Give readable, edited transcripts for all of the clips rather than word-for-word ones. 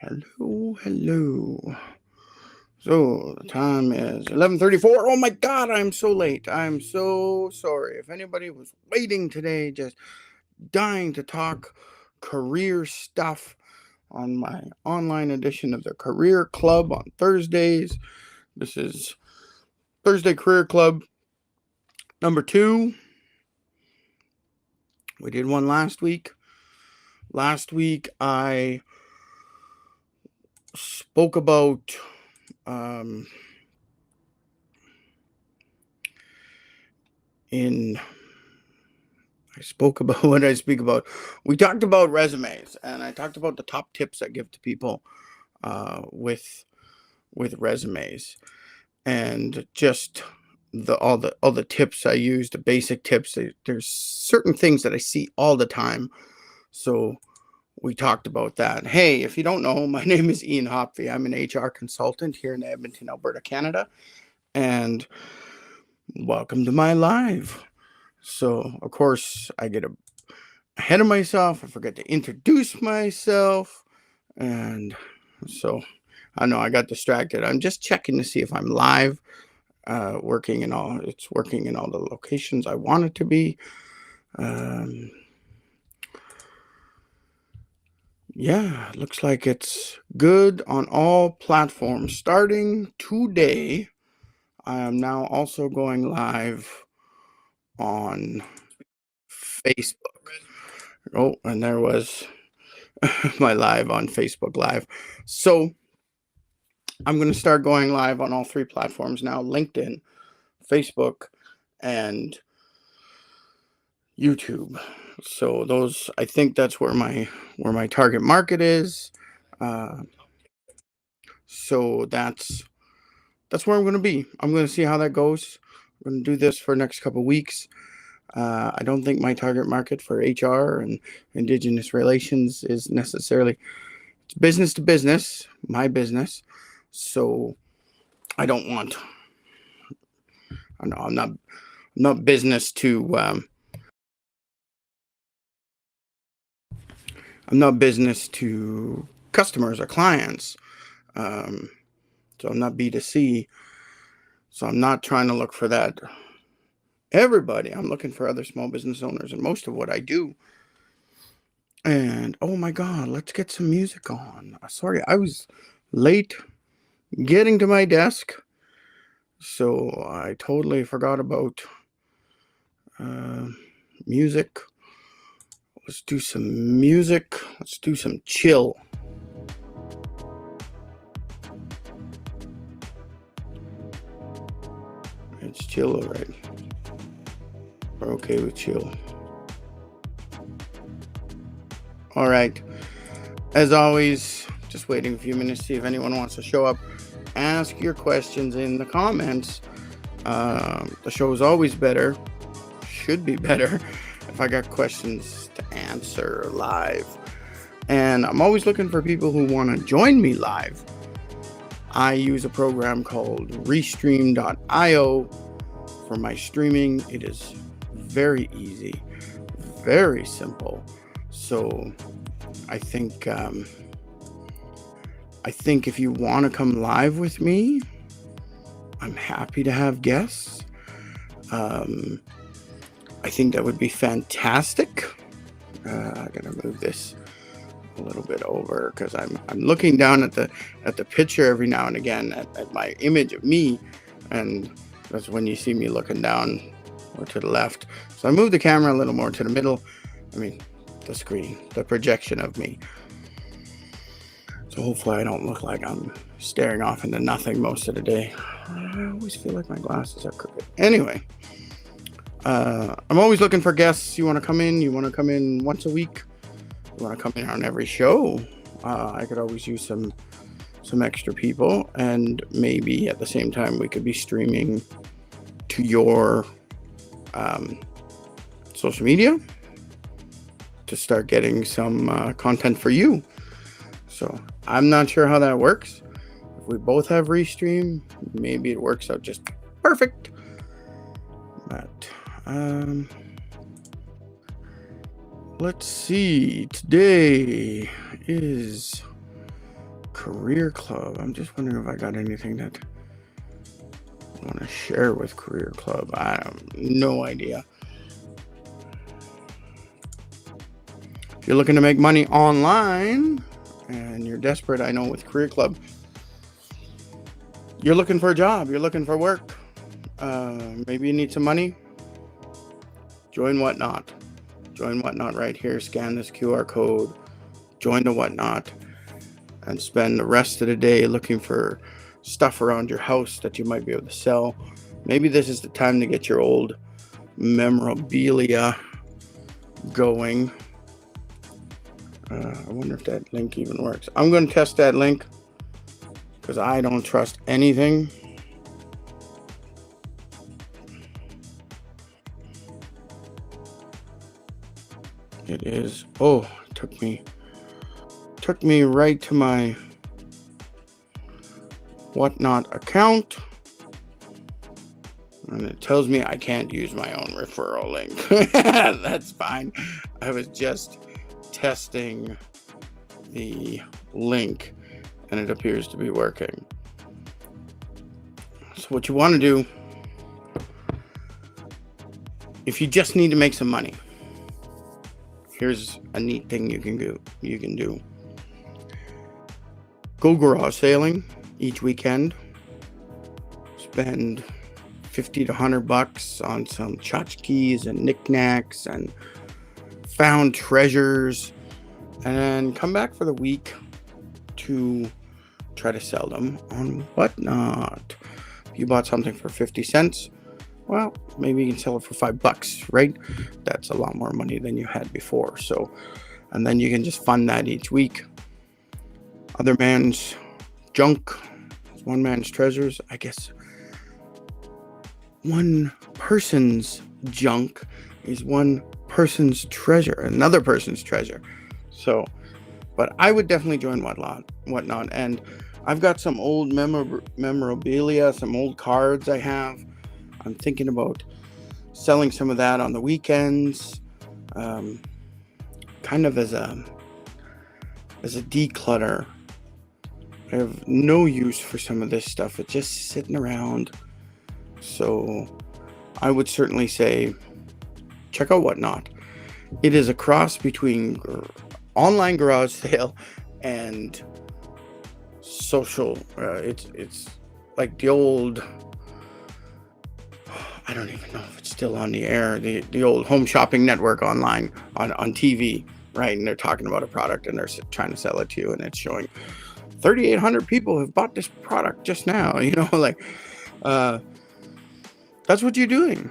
Hello, hello. So the time is 11:34. Oh my God, I'm so late. I'm so sorry. If anybody was waiting today, just dying to talk career stuff on my online edition of the Career Club on Thursdays. This is Thursday Career Club number 2. We did one last week. Last week I spoke about what I speak about. We talked about resumes, and I talked about the top tips I give to people with resumes, and just all the tips I use, the basic tips. There's certain things that I see all the time, so we talked about that. Hey, if you don't know, my name is Ian Hopfe. I'm an HR consultant here in Edmonton, Alberta, Canada, and welcome to my live. So, of course, I get ahead of myself. I forget to introduce myself. And so, I know I got distracted. I'm just checking to see if I'm live, it's working in all the locations I want it to be. Yeah, looks like it's good on all platforms. Starting today, I am now also going live on Facebook. Oh, and there was my live on Facebook Live. So I'm going to start going live on all 3 platforms now: LinkedIn, Facebook, and YouTube. So I think that's where my target market is. So that's where I'm going to be. I'm going to see how that goes. I'm going to do this for the next couple of weeks. I don't think my target market for HR and Indigenous Relations is necessarily, it's business to business, my business. So I don't want, I know I'm not business to, I'm not business to customers or clients. So I'm not B2C. So I'm not trying to look for that. Everybody, I'm looking for other small business owners, and most of what I do. And oh my God, let's get some music on. Sorry, I was late getting to my desk, so I totally forgot about music. Let's do some music. Let's do some chill. It's chill, all right. We're okay with chill. All right. As always, just waiting a few minutes to see if anyone wants to show up. Ask your questions in the comments. The show is always better, should be better, if I got questions to answer live. And I'm always looking for people who want to join me live. I use a program called Restream.io for my streaming. It is very easy, very simple. So I think if you want to come live with me, I'm happy to have guests. I think that would be fantastic. I gotta move this a little bit over because I'm looking down at the picture every now and again at my image of me, and that's when you see me looking down or to the left. So I move the camera a little more to the middle. I mean, the screen, the projection of me. So hopefully I don't look like I'm staring off into nothing most of the day. I always feel like my glasses are crooked. Anyway, I'm always looking for guests. You want to come in? You want to come in once a week? You want to come in on every show? I could always use some extra people, and maybe at the same time we could be streaming to your social media to start getting some content for you. So I'm not sure how that works. If we both have Restream, maybe it works out just perfect. But let's see. Today is Career Club. I'm just wondering if I got anything that I want to share with Career Club. I have no idea. If you're looking to make money online and you're desperate, I know with Career Club, you're looking for a job, you're looking for work, maybe you need some money, join Whatnot. Join Whatnot right here. Scan this QR code, join the Whatnot, and spend the rest of the day looking for stuff around your house that you might be able to sell. Maybe this is the time to get your old memorabilia going. I wonder if that link even works. I'm going to test that link because I don't trust anything. It is. Oh, it took me right to my Whatnot account, and it tells me I can't use my own referral link. That's fine. I was just testing the link and it appears to be working. So what you want to do, if you just need to make some money, here's a neat thing you can do. Go garage sailing each weekend. Spend $50 to $100 on some tchotchkes and knickknacks and found treasures, and then come back for the week to try to sell them on Whatnot. If you bought something for 50 cents, well, maybe you can sell it for $5, right? That's a lot more money than you had before. So, and then you can just fund that each week. Other man's junk is one man's treasures. I guess one person's junk is one person's treasure, another person's treasure. So, but I would definitely join Whatnot. And I've got some old memorabilia, some old cards I have. I'm thinking about selling some of that on the weekends, kind of as a declutter. I have no use for some of this stuff. It's just sitting around. So I would certainly say check out Whatnot. It is a cross between online garage sale and social. It's like the old, I don't even know if it's still on the air, the old home shopping network online on TV, right? And they're talking about a product and they're trying to sell it to you, and it's showing 3,800 people have bought this product just now, like that's what you're doing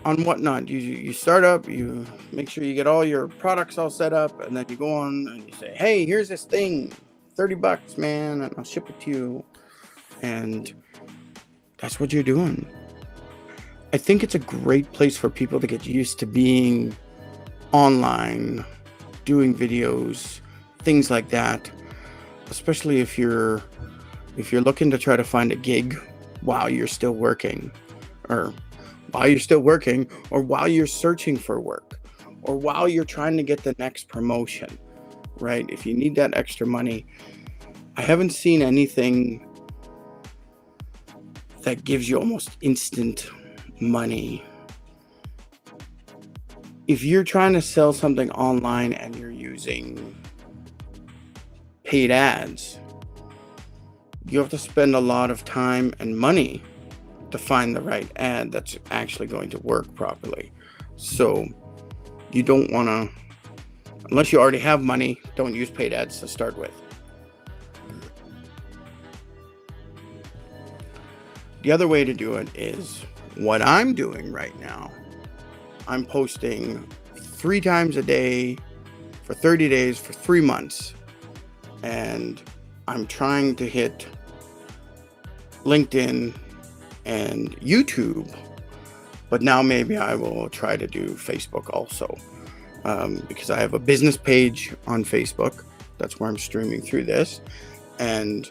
on Whatnot. You start up, you make sure you get all your products all set up, and then you go on and you say, hey, here's this thing, $30, man, and I'll ship it to you. And that's what you're doing. I think it's a great place for people to get used to being online, doing videos, things like that, especially if you're looking to try to find a gig while you're still working, or while you're searching for work, or while you're trying to get the next promotion, right? If you need that extra money, I haven't seen anything that gives you almost instant money. If you're trying to sell something online and you're using paid ads, you have to spend a lot of time and money to find the right ad that's actually going to work properly. So you don't want to, unless you already have money, don't use paid ads to start with. The other way to do it is what I'm doing right now. I'm posting 3 times a day for 30 days for 3 months. And I'm trying to hit LinkedIn and YouTube, but now maybe I will try to do Facebook also, because I have a business page on Facebook. That's where I'm streaming through this, and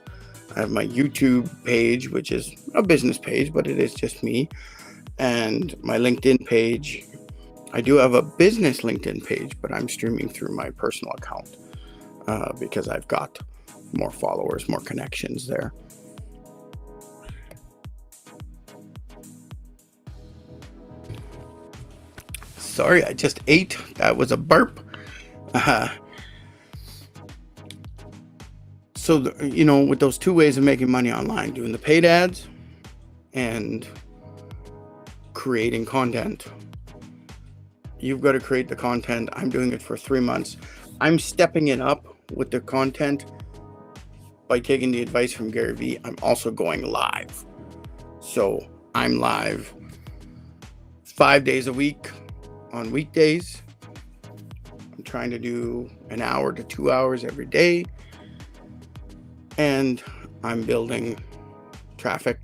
I have my YouTube page, which is a business page, but it is just me, and my LinkedIn page. I do have a business LinkedIn page, but I'm streaming through my personal account because I've got more followers, more connections there. Sorry, I just ate. That was a burp. So, with those two ways of making money online, doing the paid ads and creating content, you've got to create the content. I'm doing it for 3 months. I'm stepping it up with the content by taking the advice from Gary Vee. I'm also going live. So I'm live 5 days a week on weekdays. I'm trying to do an hour to 2 hours every day. And I'm building traffic.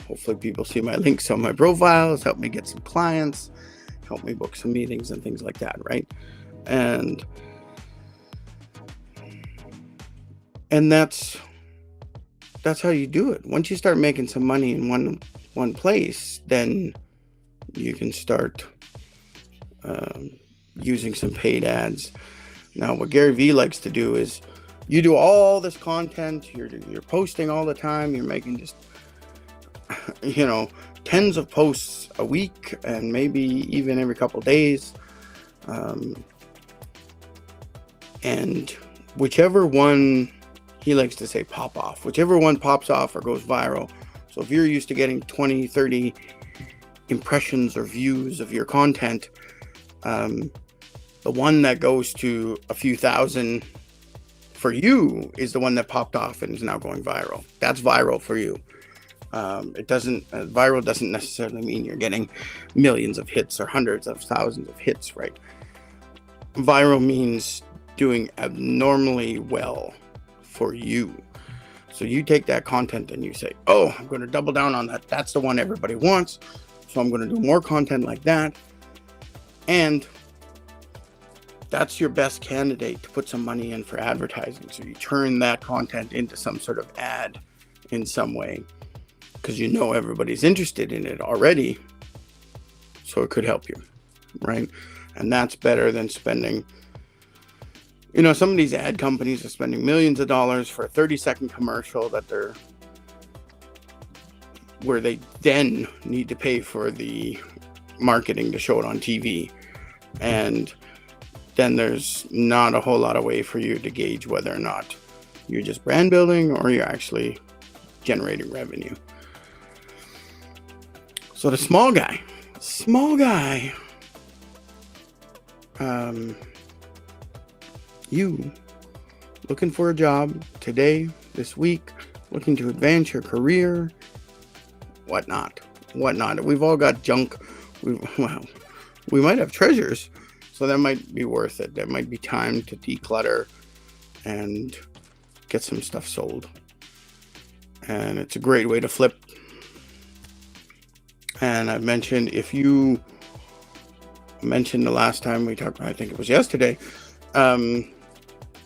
Hopefully people see my links on my profiles, help me get some clients, help me book some meetings and things like that, right? And that's how you do it. Once you start making some money in one place, then you can start using some paid ads. Now, what Gary Vee likes to do is you do all this content, you're posting all the time, you're making just tens of posts a week and maybe even every couple days, and whichever one, he likes to say pop off, whichever one pops off or goes viral. So if you're used to getting 20, 30 impressions or views of your content, the one that goes to a few thousand for you is the one that popped off and is now going viral. That's viral for you. Viral doesn't necessarily mean you're getting millions of hits or hundreds of thousands of hits, right? Viral means doing abnormally well for you. So you take that content and you say, oh, I'm going to double down on that. That's the one everybody wants. So I'm going to do more content like that. And that's your best candidate to put some money in for advertising. So you turn that content into some sort of ad in some way, because everybody's interested in it already. So it could help you, right? And that's better than spending, some of these ad companies are spending millions of dollars for a 30-second commercial where they then need to pay for the marketing to show it on TV. And then there's not a whole lot of way for you to gauge whether or not you're just brand building or you're actually generating revenue. So the small guy, you looking for a job today, this week, looking to advance your career, whatnot. We've all got junk. We might have treasures. So that might be worth it. That might be time to declutter and get some stuff sold. And it's a great way to flip. And I've mentioned, if you mentioned the last time we talked, I think it was yesterday,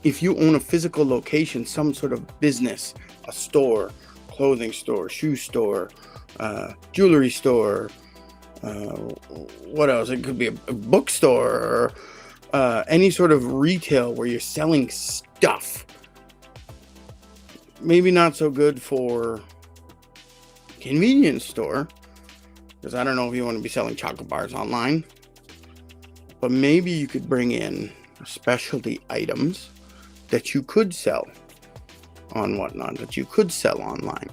if you own a physical location, some sort of business, a store, clothing store, shoe store, jewelry store, what else? It could be a bookstore or any sort of retail where you're selling stuff. Maybe not so good for convenience store, because I don't know if you want to be selling chocolate bars online, but maybe you could bring in specialty items that you could sell on whatnot, that you could sell online.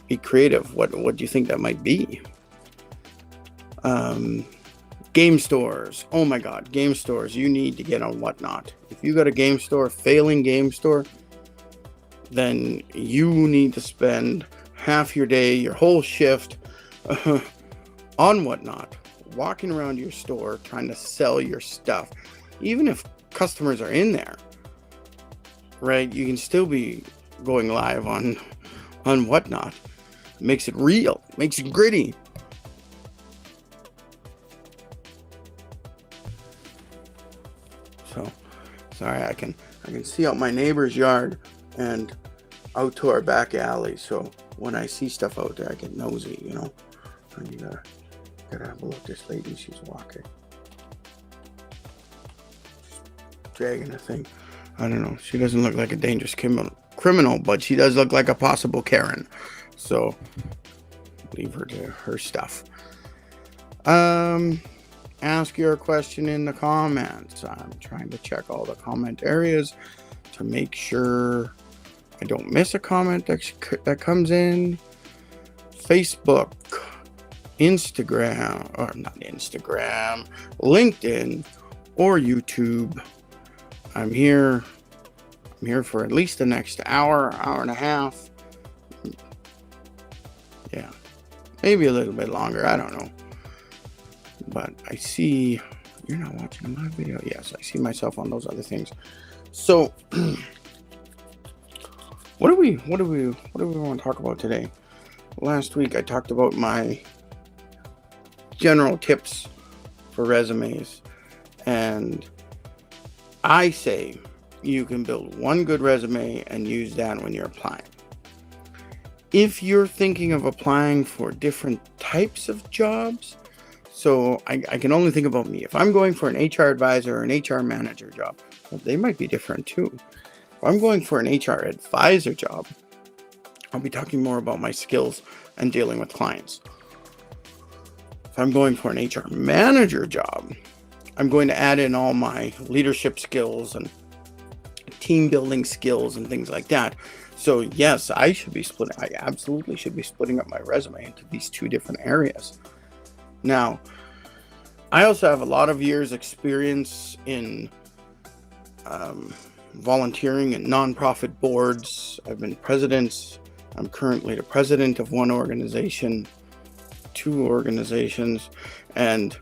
Be creative. What do you think that might be? Game stores. Oh my God, game stores. You need to get on whatnot. If you got a game store, failing game store, then you need to spend half your day, your whole shift on whatnot, walking around your store trying to sell your stuff. Even if customers are in there, right? You can still be going live on whatnot. Makes it real, makes it gritty. So, sorry, I can see out my neighbor's yard and out to our back alley. So when I see stuff out there, I get nosy, And you gotta have a look. This lady, she's walking, dragging a thing. I don't know. She doesn't look like a dangerous criminal, but she does look like a possible Karen. So leave her to her stuff. Ask your question in the comments. I'm trying to check all the comment areas to make sure I don't miss a comment that comes in. Facebook, Instagram, or not Instagram, LinkedIn, or YouTube. I'm here for at least the next hour and a half. Yeah, maybe a little bit longer. I don't know. But I see you're not watching my video. Yes, I see myself on those other things. So, what do we want to talk about today? Last week I talked about my general tips for resumes, and I say you can build one good resume and use that when you're applying. If you're thinking of applying for different types of jobs, so I can only think about me. If I'm going for an HR advisor or an HR manager job, well, they might be different too. If I'm going for an HR advisor job, I'll be talking more about my skills and dealing with clients. If I'm going for an HR manager job, I'm going to add in all my leadership skills and team building skills and things like that. So yes, I absolutely should be splitting up my resume into these two different areas. Now, I also have a lot of years experience in volunteering in nonprofit boards. I've been president. I'm currently the president of one organization, two organizations, and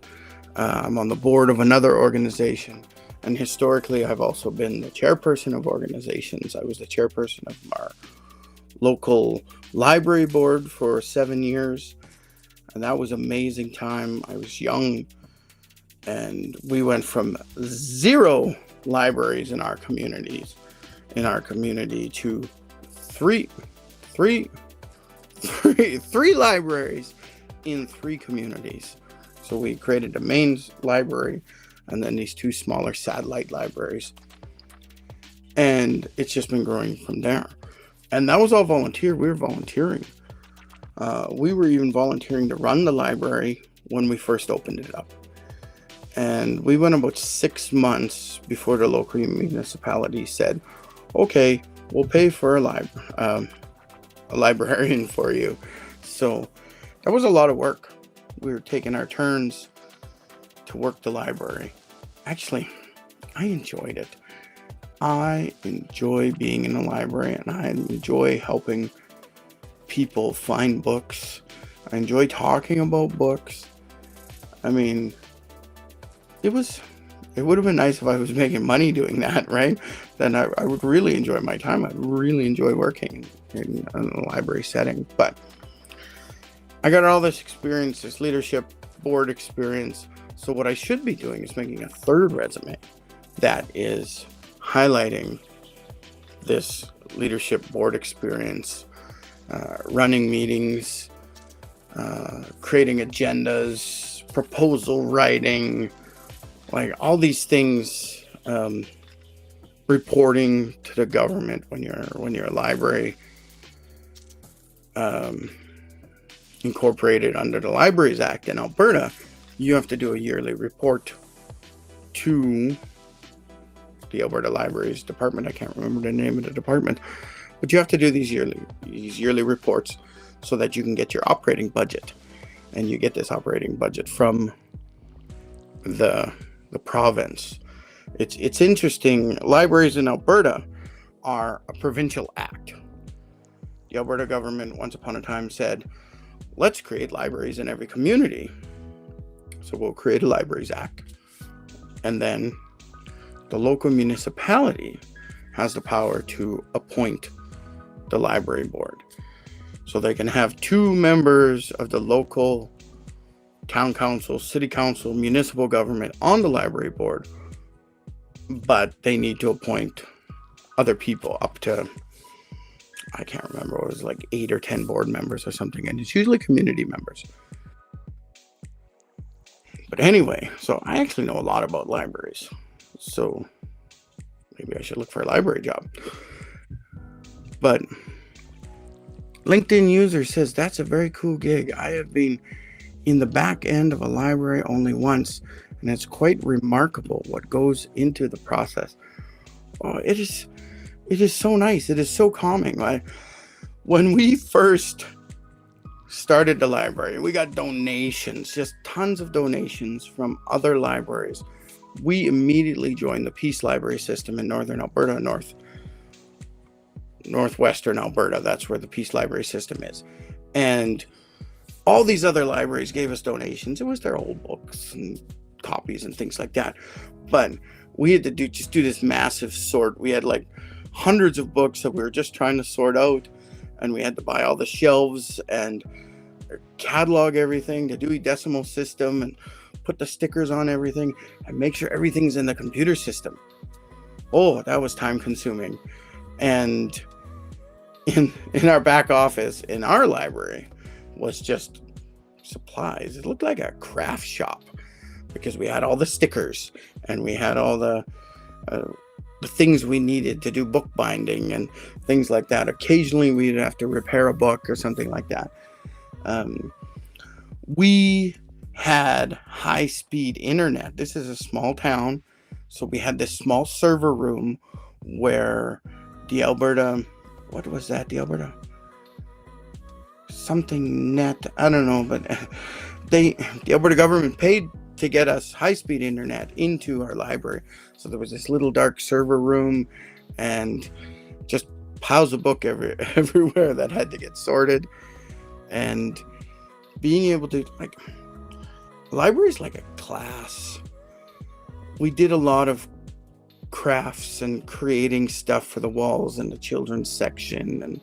I'm on the board of another organization. And historically, I've also been the chairperson of organizations. I was the chairperson of our local library board for 7 years. And that was an amazing time. I was young, and we went from 0 libraries in our community to three libraries in 3 communities. So we created a main library and then these 2 smaller satellite libraries. And it's just been growing from there. And that was all volunteer. We were volunteering. We were even volunteering to run the library when we first opened it up. And we went about 6 months before the local municipality said, okay, we'll pay for a librarian for you. So that was a lot of work. We were taking our turns to work the library. Actually, I enjoyed it. I enjoy being in the library, and I enjoy helping people find books. I enjoy talking about books. I mean, it would have been nice if I was making money doing that, right? Then I would really enjoy my time. I'd really enjoy working in a library setting. But I got all this experience, this leadership board experience. So what I should be doing is making a third resume that is highlighting this leadership board experience, running meetings, creating agendas, proposal writing, like all these things, reporting to the government when you're a library, incorporated under the Libraries Act in Alberta. You have to do a yearly report to the Alberta Libraries Department. I can't remember the name of the department, but you have to do these yearly reports so that you can get your operating budget. And you get this operating budget from the province. It's interesting. Libraries in Alberta are a provincial act. The Alberta government once upon a time said, let's create libraries in every community. So we'll create a Libraries Act. And then the local municipality has the power to appoint the library board. So they can have 2 members of the local town council, city council, municipal government on the library board, but they need to appoint other people up to, I can't remember, it was like 8 or 10 board members or something, and it's usually community members. But anyway, so I actually know a lot about libraries. So maybe I should look for a library job. But LinkedIn user says, that's a very cool gig. I have been in the back end of a library only once, and it's quite remarkable what goes into the process. Oh, it is so nice. It is so calming. When we first started the library, we got donations, just tons of donations from other libraries. We immediately joined the Peace Library system in Northern Alberta, Northwestern Alberta. That's where the Peace Library system is. And all these other libraries gave us donations. It was their old books and copies and things like that. But we had to do this massive sort. We had like hundreds of books that we were just trying to sort out. And we had to buy all the shelves and catalog everything, to do a decimal system and put the stickers on everything and make sure everything's in the computer system. Oh, that was time consuming. And in our back office in our library was just supplies. It looked like a craft shop because we had all the stickers and we had all the things we needed to do bookbinding and things like that. Occasionally we'd have to repair a book or something like that. We had high-speed internet. This is a small town, so we had this small server room where the Alberta, what was that? The Alberta something net, I don't know, but the Alberta government paid to get us high-speed internet into our library. So there was this little dark server room and just piles of book everywhere that had to get sorted. And being able to, like, library is like a class. We did a lot of crafts and creating stuff for the walls and the children's section,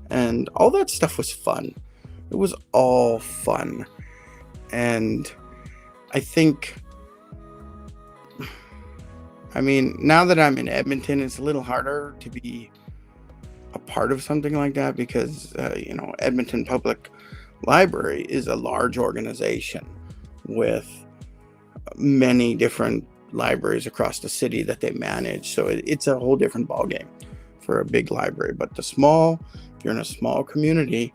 and all that stuff was fun. It was all fun. And I think, I mean, now that I'm in Edmonton, it's a little harder to be a part of something like that because, Edmonton Public Library is a large organization with many different libraries across the city that they manage. So it's a whole different ballgame for a big library. But if you're in a small community,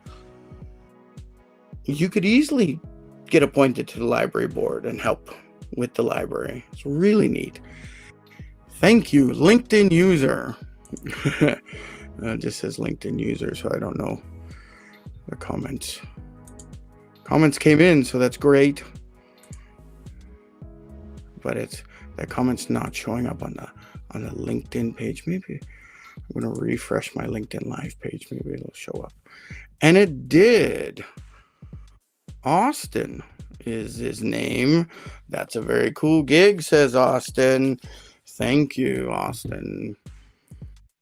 you could easily get appointed to the library board and help with the library. It's really neat. Thank you, LinkedIn user. It just says LinkedIn user, so I don't know the comments. Comments came in, so that's great. But that comment's not showing up on the LinkedIn page. Maybe I'm gonna refresh my LinkedIn Live page. Maybe it'll show up. And it did. Austin is his name. That's a very cool gig, says Austin. Thank you, Austin.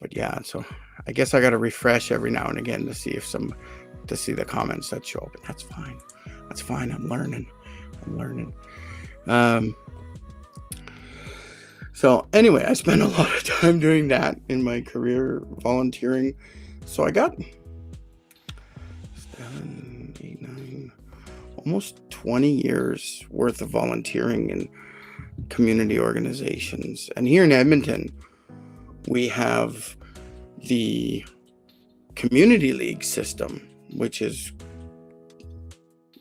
But yeah, so I guess I gotta refresh every now and again to see the comments that show up. And that's fine. That's fine. I'm learning. So anyway, I spent a lot of time doing that in my career, volunteering. So I got 7, 8, 9, almost 20 years worth of volunteering in community organizations. And here in Edmonton, we have the Community League system, which is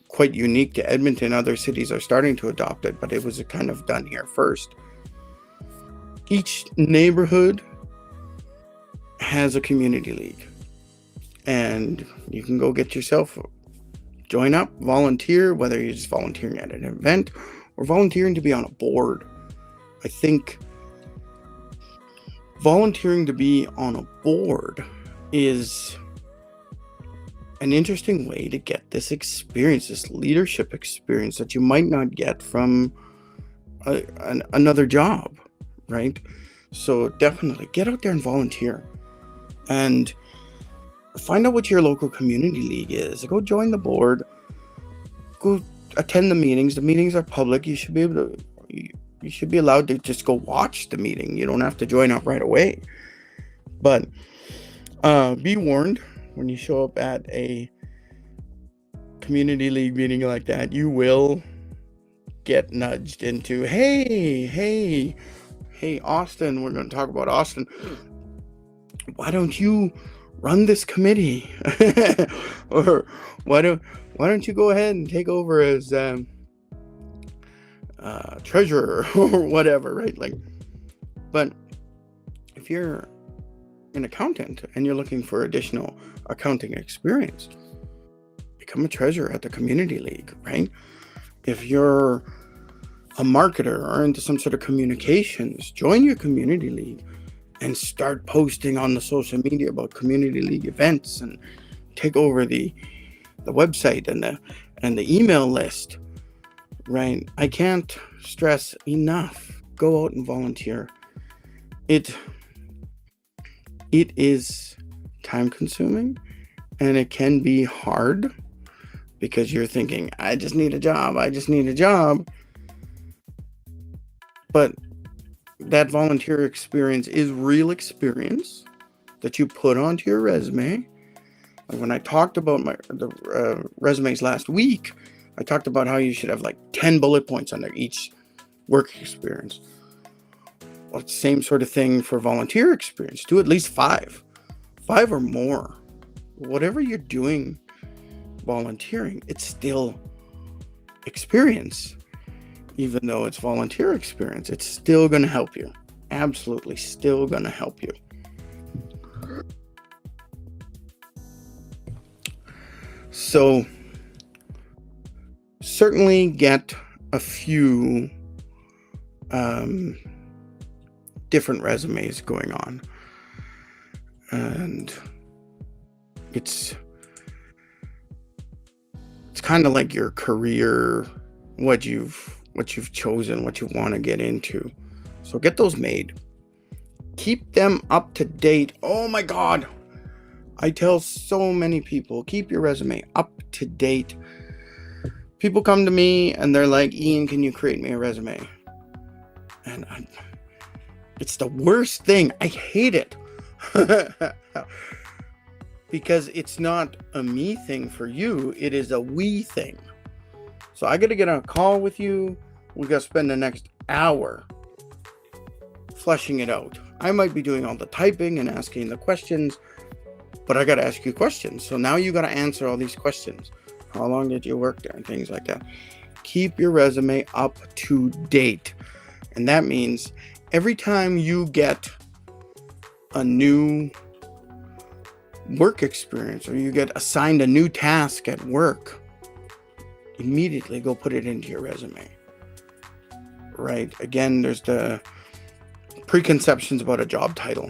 quite unique to Edmonton. Other cities are starting to adopt it, but it was kind of done here first. Each neighborhood has a community league, and you can go get yourself, join up, volunteer, whether you're just volunteering at an event or volunteering to be on a board. I think volunteering to be on a board is an interesting way to get this experience, this leadership experience that you might not get from another job, right? So definitely get out there and volunteer and find out what your local community league is. Go join the board, go attend the meetings. The meetings are public. You should be allowed to just go watch the meeting. You don't have to join up right away. But be warned, when you show up at a community league meeting like that, you will get nudged into, hey, hey, Austin, we're going to talk about Austin. Why don't you run this committee? Or why don't you go ahead and take over as treasurer or whatever, right? Like, but if you're an accountant and you're looking for additional accounting experience, become a treasurer at the community league, right? If you're a marketer or into some sort of communications, join your community league and start posting on the social media about community league events, and take over the website and the email list, right? I can't stress enough. Go out and volunteer. It is time consuming, and it can be hard because you're thinking, I just need a job. But that volunteer experience is real experience that you put onto your resume. Like when I talked about the resumes last week, I talked about how you should have like 10 bullet points under each work experience. Well, it's the same sort of thing for volunteer experience. Do at least 5 or more. Whatever you're doing volunteering, it's still experience. Even though it's volunteer experience, it's still going to help you. Absolutely still going to help you. So certainly get a few different resumes going on, and it's kind of like your career, what you've chosen, what you want to get into. So get those made. Keep them up to date. Oh my God. I tell so many people, keep your resume up to date. People come to me and they're like, Ian, can you create me a resume? And it's the worst thing. I hate it. Because it's not a me thing for you. It is a we thing. So I got to get on a call with you. We got to spend the next hour fleshing it out. I might be doing all the typing and asking the questions, but I got to ask you questions. So now you got to answer all these questions. How long did you work there and things like that? Keep your resume up to date. And that means every time you get a new work experience or you get assigned a new task at work, immediately go put it into your resume. Right? Again, there's the preconceptions about a job title.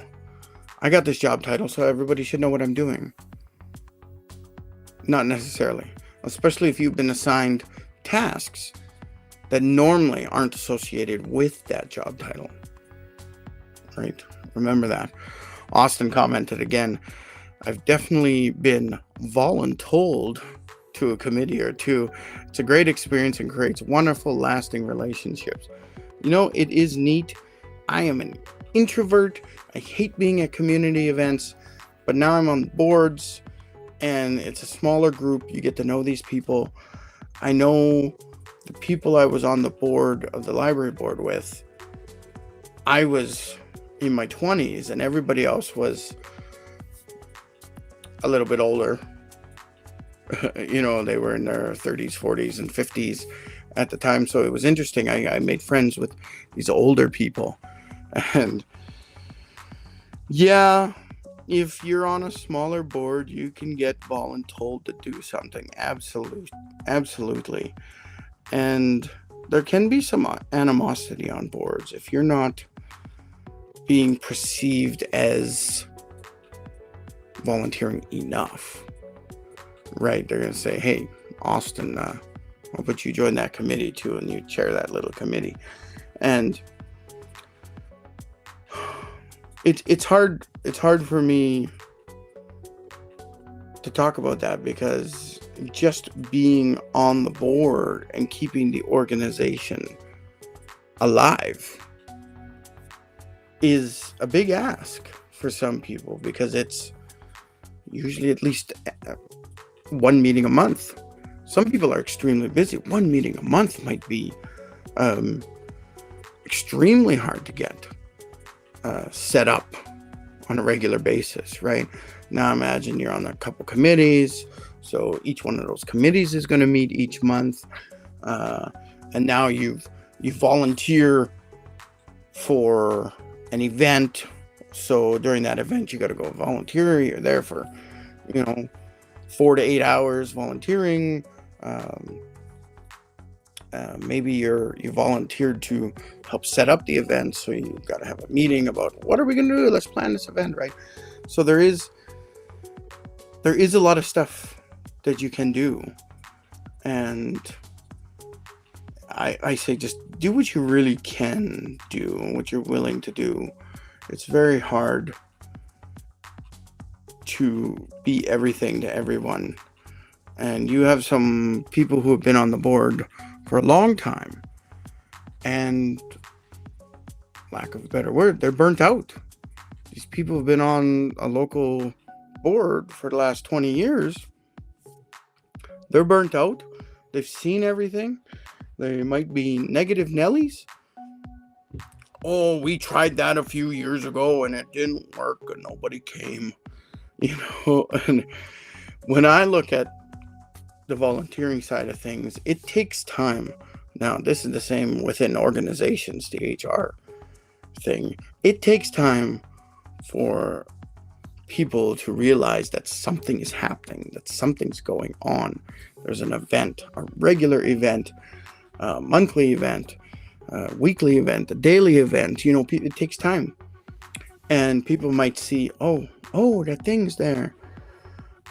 I got this job title, so everybody should know what I'm doing. Not necessarily. Especially if you've been assigned tasks that normally aren't associated with that job title. Right? Remember that. Austin commented again, I've definitely been voluntold to a committee or two. It's a great experience and creates wonderful, lasting relationships. You know, it is neat. I am an introvert. I hate being at community events, but now I'm on boards and it's a smaller group. You get to know these people. I know the people I was on the board of the library board with, I was in my 20s and everybody else was a little bit older. You know, they were in their 30s, 40s, and 50s at the time. So it was interesting. I made friends with these older people. And yeah, if you're on a smaller board, you can get voluntold to do something. Absolutely. And there can be some animosity on boards if you're not being perceived as volunteering enough. Right, they're going to say, hey, Austin, I'll put you join that committee too, and you chair that little committee. And it's hard for me to talk about that, because just being on the board and keeping the organization alive is a big ask for some people, because it's usually at least one meeting a month. Some people are extremely busy. One meeting a month might be extremely hard to get. set up on a regular basis, right? Now imagine you're on a couple committees, so each one of those committees is going to meet each month, and now you volunteer for an event. So during that event, you got to go volunteer. You're there for 4 to 8 hours volunteering. Maybe you volunteered to help set up the event, so you've got to have a meeting about what are we going to do. Let's plan this event, right? So there is a lot of stuff that you can do, and I say just do what you really can do and what you're willing to do. It's very hard to be everything to everyone, and you have some people who have been on the board for a long time, and lack of a better word, they're burnt out. These people have been on a local board for the last 20 years. They're burnt out. They've seen everything. They might be negative Nellies. Oh, we tried that a few years ago and it didn't work and nobody came. And when I look at the volunteering side of things, it takes time. Now, this is the same within organizations, the HR thing. It takes time for people to realize that something is happening, that something's going on. There's an event, a regular event, a monthly event, a weekly event, a daily event. It takes time. And people might see, oh, that thing's there.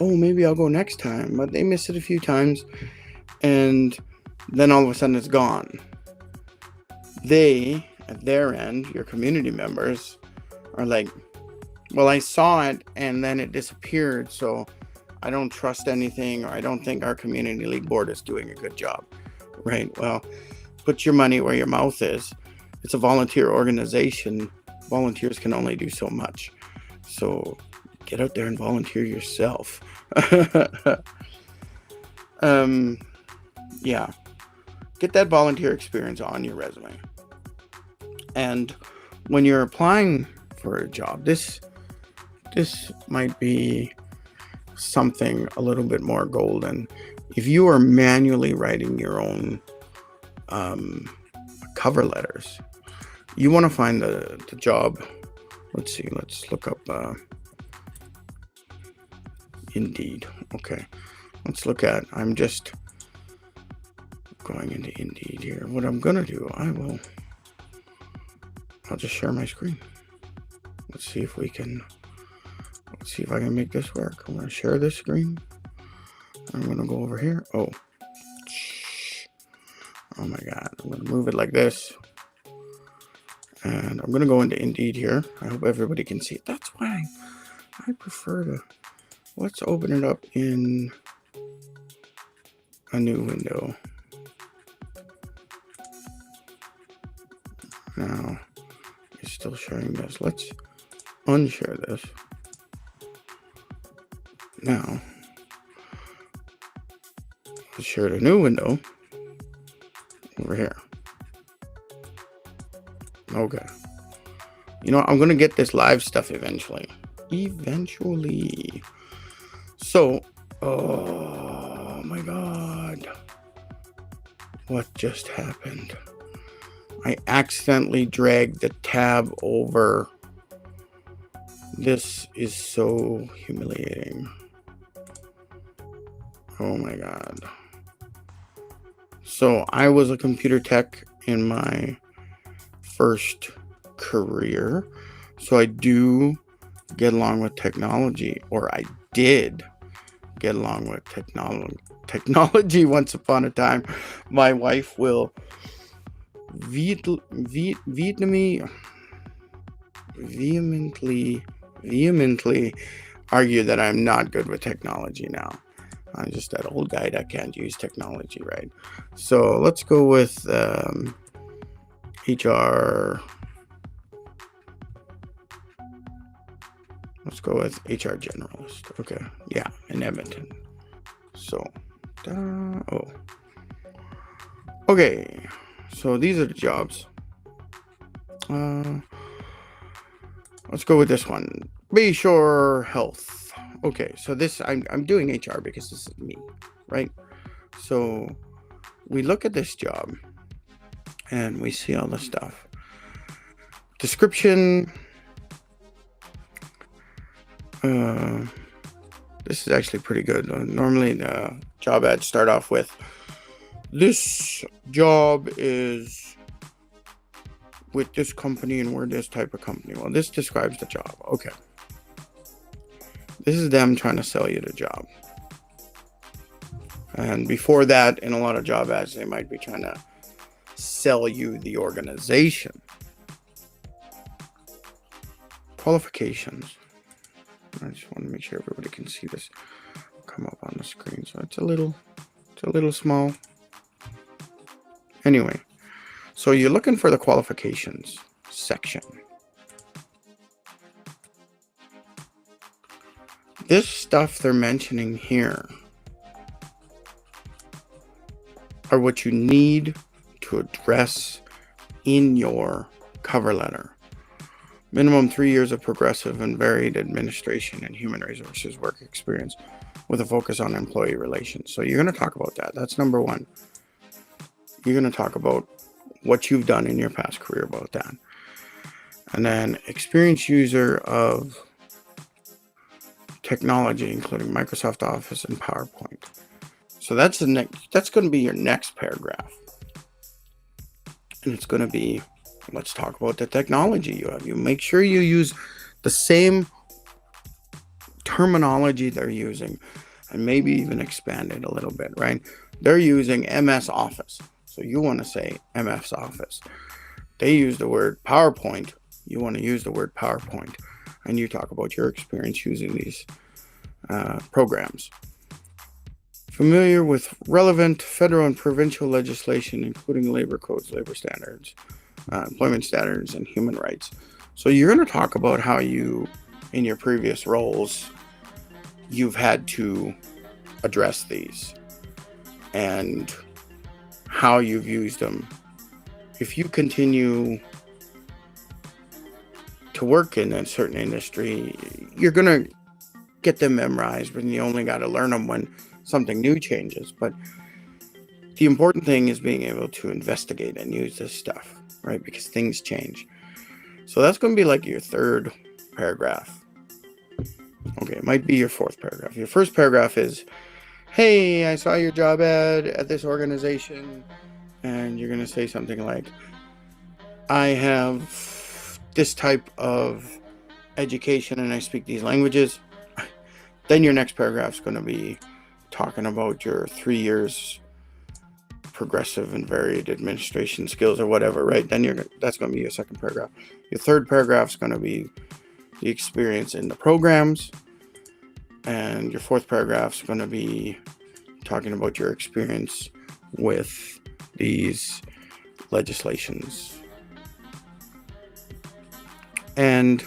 Oh, maybe I'll go next time. But they miss it a few times. And then all of a sudden it's gone. They, at their end, your community members, are like, well, I saw it and then it disappeared, so I don't trust anything, or I don't think our community league board is doing a good job. Right? Well, put your money where your mouth is. It's a volunteer organization. Volunteers can only do so much. So get out there and volunteer yourself. Yeah. Get that volunteer experience on your resume. And when you're applying for a job, this might be something a little bit more golden. If you are manually writing your own cover letters, you want to find the job. Let's see. Let's look up Indeed. Okay. Let's look at. I'm just going into Indeed here. What I'm gonna do, I'll just share my screen. Let's see if I can make this work. I'm gonna share this screen. I'm gonna go over here. Oh my God. I'm gonna move it like this. And I'm gonna go into Indeed here. I hope everybody can see it. That's why I prefer to. Let's open it up in a new window. Now, it's still sharing this. Let's unshare this. Now, let's share the new window over here. Okay. I'm going to get this live stuff eventually. So, oh my God. What just happened? I accidentally dragged the tab over. This is so humiliating. Oh my God. So I was a computer tech in my first career. So I do get along with technology, or I did get along with technology once upon a time. My wife will vehemently argue that I'm not good with technology now. I'm just that old guy that can't use technology, right? So let's go with HR. Let's go with HR generalist. Okay, yeah, in Edmonton. So, okay. So these are the jobs. Let's go with this one. Bayshore Health. Okay, so this I'm doing HR because this is me, right? So we look at this job and we see all the stuff. Description. This is actually pretty good. Normally the job ads start off with, this job is with this company and we're this type of company. Well, this describes the job. Okay. This is them trying to sell you the job. And before that, in a lot of job ads, they might be trying to sell you the organization. Qualifications. I just want to make sure everybody can see this come up on the screen. So it's a little small. Anyway, so you're looking for the qualifications section. This stuff they're mentioning here are what you need to address in your cover letter. Minimum 3 years of progressive and varied administration and human resources work experience with a focus on employee relations. So you're going to talk about that. That's number one. You're going to talk about what you've done in your past career about that. And then experienced user of technology, including Microsoft Office and PowerPoint. So that's going to be your next paragraph. And it's going to be, let's talk about the technology you have. You make sure you use the same terminology they're using and maybe even expand it a little bit, right? They're using MS Office. So you want to say MS Office. They use the word PowerPoint. You want to use the word PowerPoint. And you talk about your experience using these programs. Familiar with relevant federal and provincial legislation, including labor codes, labor standards, employment standards, and human rights. So you're going to talk about how you, in your previous roles, you've had to address these and how you've used them. If you continue to work in a certain industry, you're going to get them memorized, but you only got to learn them when something new changes. But the important thing is being able to investigate and use this stuff, right? Because things change. So that's going to be like your third paragraph. Okay, it might be your fourth paragraph. Your first paragraph is, hey, I saw your job ad at this organization. And you're going to say something like, I have this type of education and I speak these languages. Then your next paragraph is going to be talking about your 3 years progressive and varied administration skills or whatever, right? Then that's going to be your second paragraph. Your third paragraph is going to be the experience in the programs. And your fourth paragraph is going to be talking about your experience with these legislations. And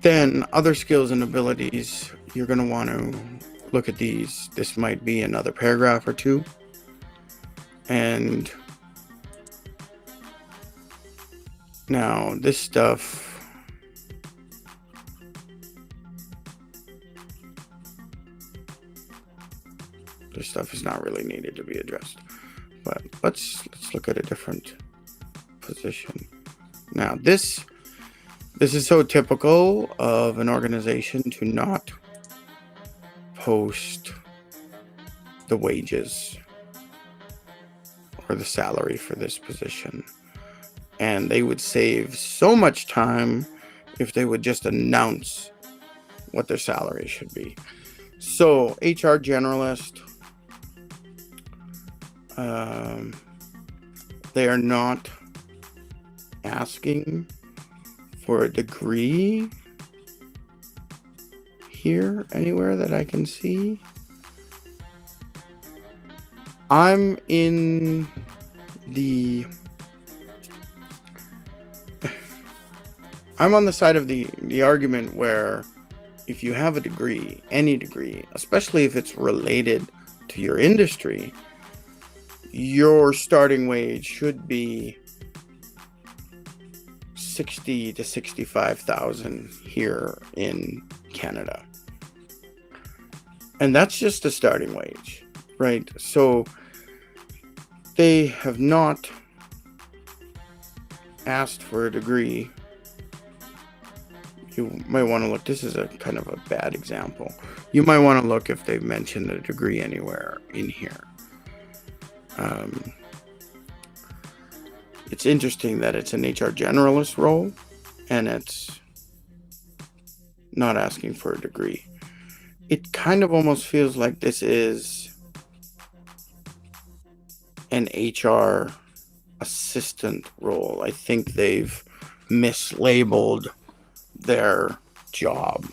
then other skills and abilities, you're going to want to look at these. This might be another paragraph or two. And now this stuff, is not really needed to be addressed. But let's look at a different position. Now this is so typical of an organization to not post the wages or the salary for this position. And they would save so much time if they would just announce what their salary should be. So HR generalist, they are not asking for a degree here anywhere that I can see. I'm on the side of the argument where if you have a degree, any degree, especially if it's related to your industry, your starting wage should be 60 to 65,000 here in Canada. And that's just a starting wage, right? So they have not asked for a degree. You might want to look, this is a kind of a bad example. You might want to look if they've mentioned a degree anywhere in here. It's interesting that it's an HR generalist role and it's not asking for a degree. It kind of almost feels like this is an HR assistant role. I think they've mislabeled their job.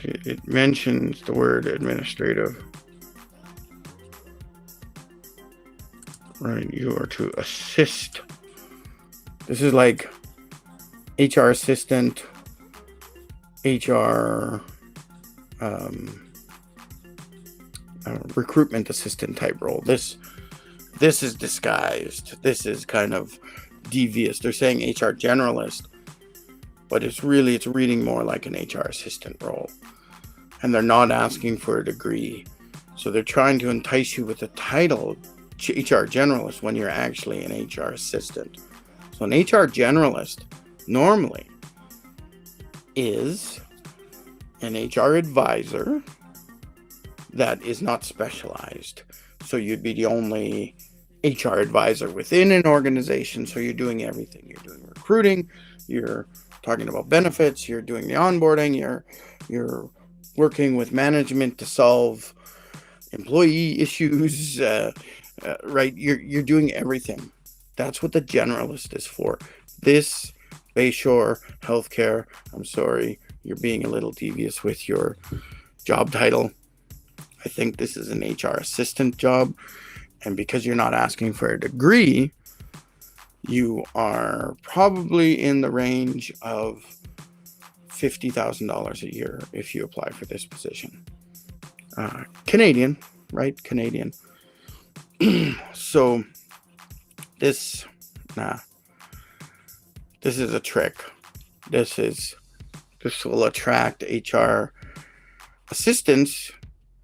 It mentions the word administrative. Right, you are to assist. This is like HR assistant, HR recruitment assistant type role. This is disguised. This is kind of devious. They're saying HR generalist, but it's reading more like an HR assistant role. And they're not asking for a degree. So they're trying to entice you with the title HR generalist when you're actually an HR assistant. So an HR generalist normally is an HR advisor that is not specialized. So you'd be the only HR advisor within an organization. So you're doing everything. You're doing recruiting, you're talking about benefits, you're doing the onboarding, you're working with management to solve employee issues, right? You're doing everything. That's what the generalist is for. This Bayshore Healthcare, I'm sorry, you're being a little devious with your job title. I think this is an HR assistant job. And because you're not asking for a degree, you are probably in the range of $50,000 a year if you apply for this position. Canadian, right? Canadian. So this is a trick. This will attract HR assistants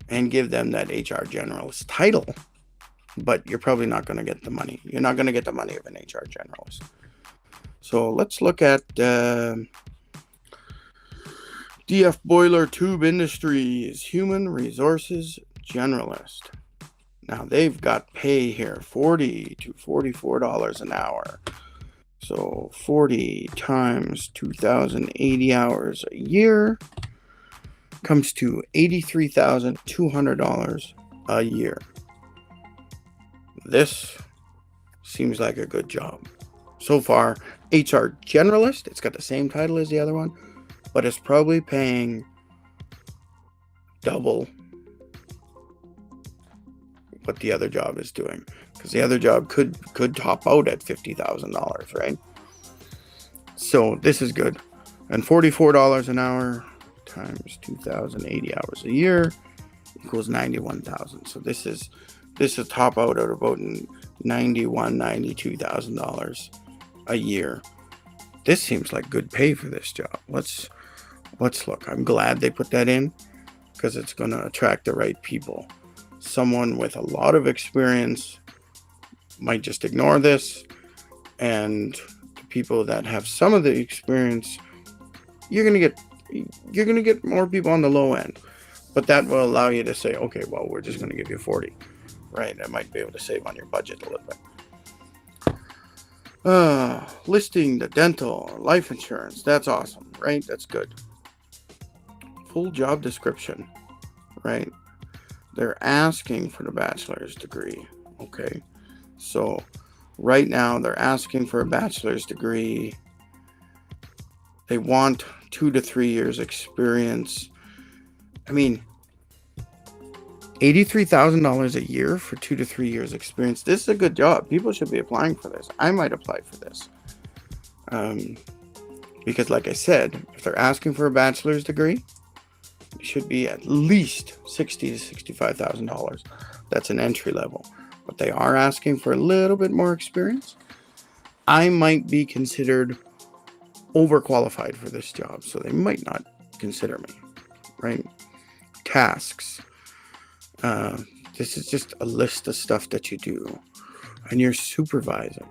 and give them that HR generalist title, but you're probably not going to get the money. You're not going to get the money of an HR generalist. So let's look at DF Boiler Tube Industries, Human Resources Generalist. Now they've got pay here, $40 to $44 an hour. So 40 times 2,080 hours a year comes to $83,200 a year. This seems like a good job. So far, HR generalist, it's got the same title as the other one, but it's probably paying double what the other job is doing, because the other job could top out at $50,000, right? So this is good. And $44 an hour times 2,080 hours a year equals 91,000. So this is top out at about $92,000 a year. This seems like good pay for this job. Let's look. I'm glad they put that in because it's going to attract the right people. Someone with a lot of experience might just ignore this, and the people that have some of the experience, you're going to get more people on the low end. But that will allow you to say, okay, well, we're just going to give you 40, right? That might be able to save on your budget a little bit. Listing the dental or life insurance. That's awesome, right? That's good. Full job description, right? They're asking for the bachelor's degree. Okay. So right now they're asking for a bachelor's degree. They want 2 to 3 years experience. I mean, $83,000 a year for 2 to 3 years experience. This is a good job. People should be applying for this. I might apply for this. Because like I said, if they're asking for a bachelor's degree, it should be at least $60,000 to $65,000. That's an entry level. but they are asking for a little bit more experience, I might be considered overqualified for this job, so they might not consider me, right? Tasks. This is just a list of stuff that you do, and you're supervising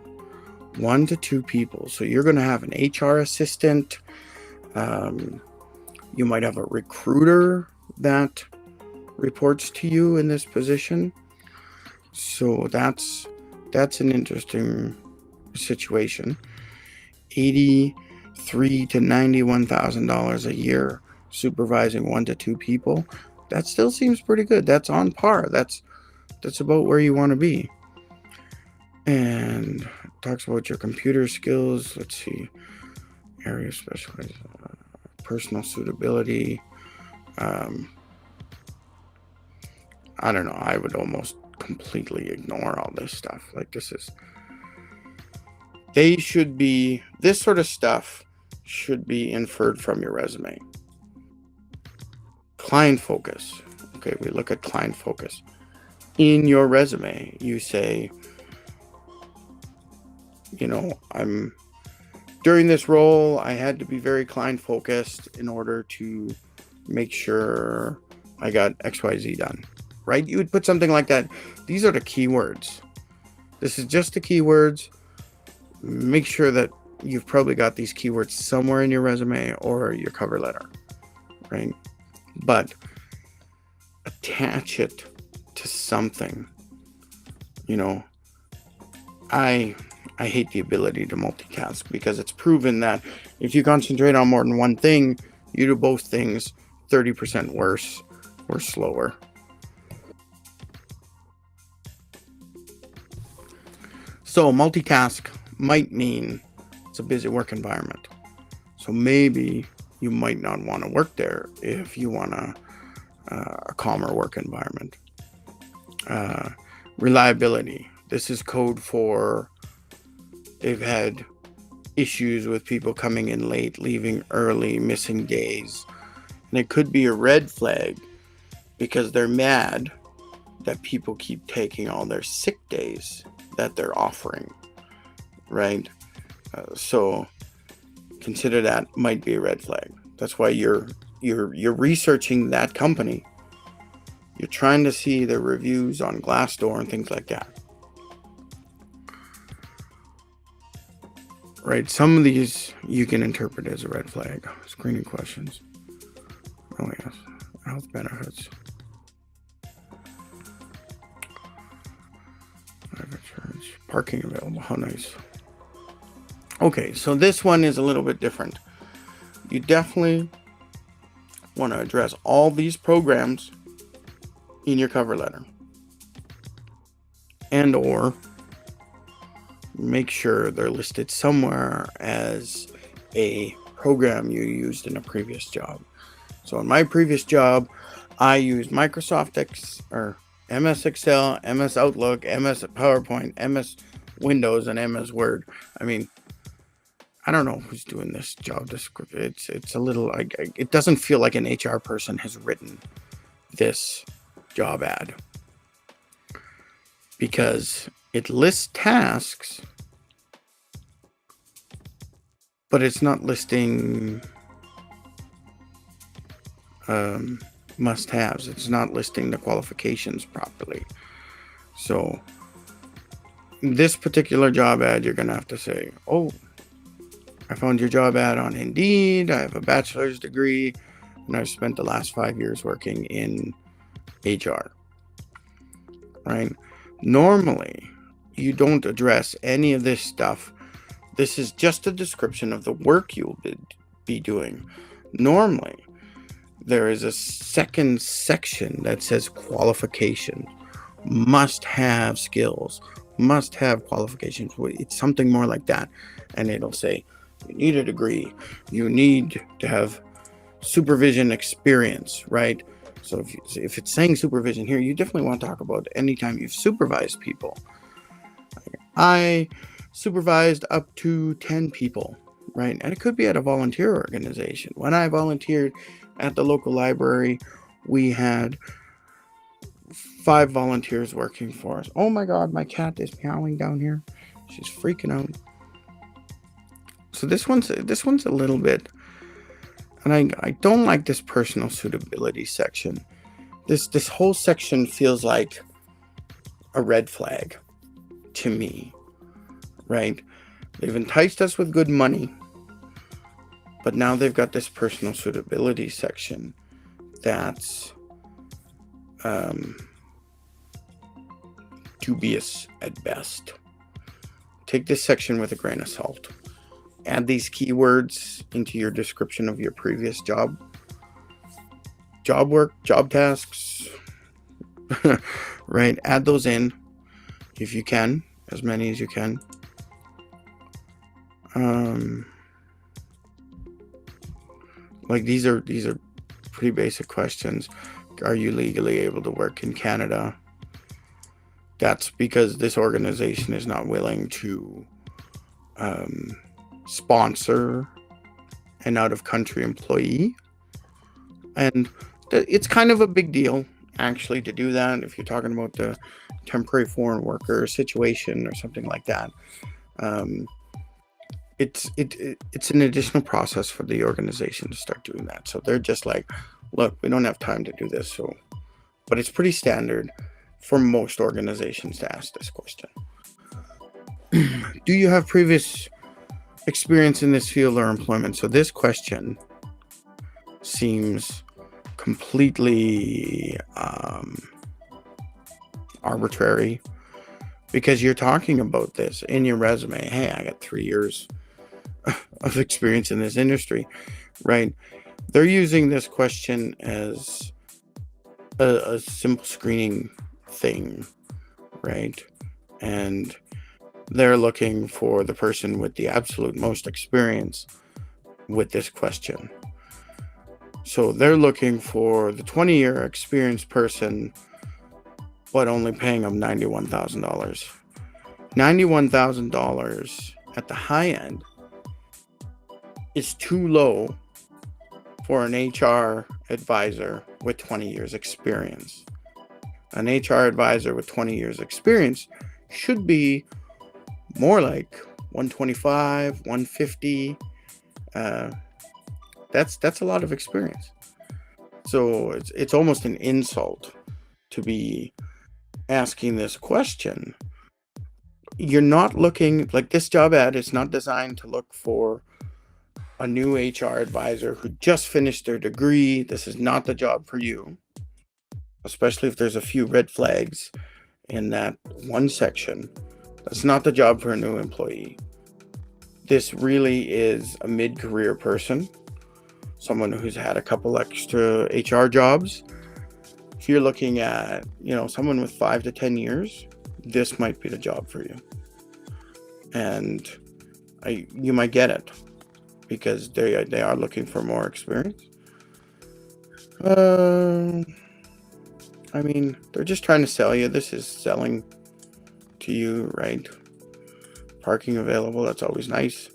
1 to 2 people. So you're going to have an HR assistant. You might have a recruiter that reports to you in this position. So that's an interesting situation. $83,000 to $91,000 a year supervising 1 to 2 people. That still seems pretty good. That's on par. That's about where you want to be. And talks about your computer skills. Let's see. Area specialized, personal suitability. I don't know. I would almost completely ignore all this stuff. Like, this sort of stuff should be inferred from your resume. Client focus. Okay, we look at client focus. In your resume, you say, during this role, I had to be very client focused in order to make sure I got XYZ done, right? You would put something like that. These are the keywords. This is just the keywords. Make sure that you've probably got these keywords somewhere in your resume or your cover letter, right? But attach it to something. I hate the ability to multitask, because it's proven that if you concentrate on more than one thing, you do both things 30% worse or slower. So multitask might mean it's a busy work environment. So maybe you might not want to work there if you want a calmer work environment. Reliability. This is code for they've had issues with people coming in late, leaving early, missing days. And it could be a red flag because they're mad that people keep taking all their sick days that they're offering, right? So consider that might be a red flag. That's why you're researching that company. You're trying to see their reviews on Glassdoor and things like that. Right, some of these you can interpret as a red flag. Screening questions. Oh yes, health benefits. Life insurance. Parking available. How nice. Okay, so this one is a little bit different. You definitely want to address all these programs in your cover letter, and or make sure they're listed somewhere as a program you used in a previous job. So in my previous job, I used Microsoft MS Excel, MS Outlook, MS PowerPoint, MS Windows, and MS Word. I mean, I don't know who's doing this job description. It's a little, it doesn't feel like an HR person has written this job ad, because it lists tasks, but it's not listing must-haves. It's not listing the qualifications properly. So this particular job ad, you're going to have to say, oh, I found your job ad on Indeed. I have a bachelor's degree, and I've spent the last 5 years working in HR, right? Normally, you don't address any of this stuff. This is just a description of the work you'll be doing. Normally, there is a second section that says qualifications, must have skills, must have qualifications. It's something more like that. And it'll say, you need a degree, you need to have supervision experience, right? So if it's saying supervision here, you definitely want to talk about anytime you've supervised people. I supervised up to 10 people, right? And it could be at a volunteer organization. When I volunteered at the local library, we had 5 volunteers working for us. Oh my God, my cat is meowing down here. She's freaking out. So this one's a little bit, and I don't like this personal suitability section. This whole section feels like a red flag to me, right? They've enticed us with good money, but now they've got this personal suitability section that's dubious at best. Take this section with a grain of salt. Add these keywords into your description of your previous job work, job tasks, right? Add those in if you can, as many as you can. Like these are pretty basic questions. Are you legally able to work in Canada? That's because this organization is not willing to sponsor an out-of-country employee. And it's kind of a big deal, actually, to do that if you're talking about the temporary foreign worker situation or something like that. It's an additional process for the organization to start doing that. So they're just like, look, we don't have time to do this. So, but it's pretty standard for most organizations to ask this question. Do you have previous experience in this field or employment? So this question seems completely arbitrary, because you're talking about this in your resume. Hey, I got 3 years of experience in this industry, right? They're using this question as a simple screening thing, right? And they're looking for the person with the absolute most experience with this question. So they're looking for the 20-year experienced person, but only paying them $91,000. $91,000 at the high end is too low for an HR advisor with 20 years experience. An HR advisor with 20 years experience should be more like 125, 150. That's a lot of experience. So it's almost an insult to be asking this question. You're not looking, like, this job ad is not designed to look for a new HR advisor who just finished their degree. This is not the job for you, especially if there's a few red flags in that one section. That's not the job for a new employee. This really is a mid-career person, someone who's had a couple extra HR jobs. If you're looking at, someone with 5 to 10 years, this might be the job for you. And you might get it because they are looking for more experience. They're just trying to sell you. This is selling to you, right? Parking available, that's always nice.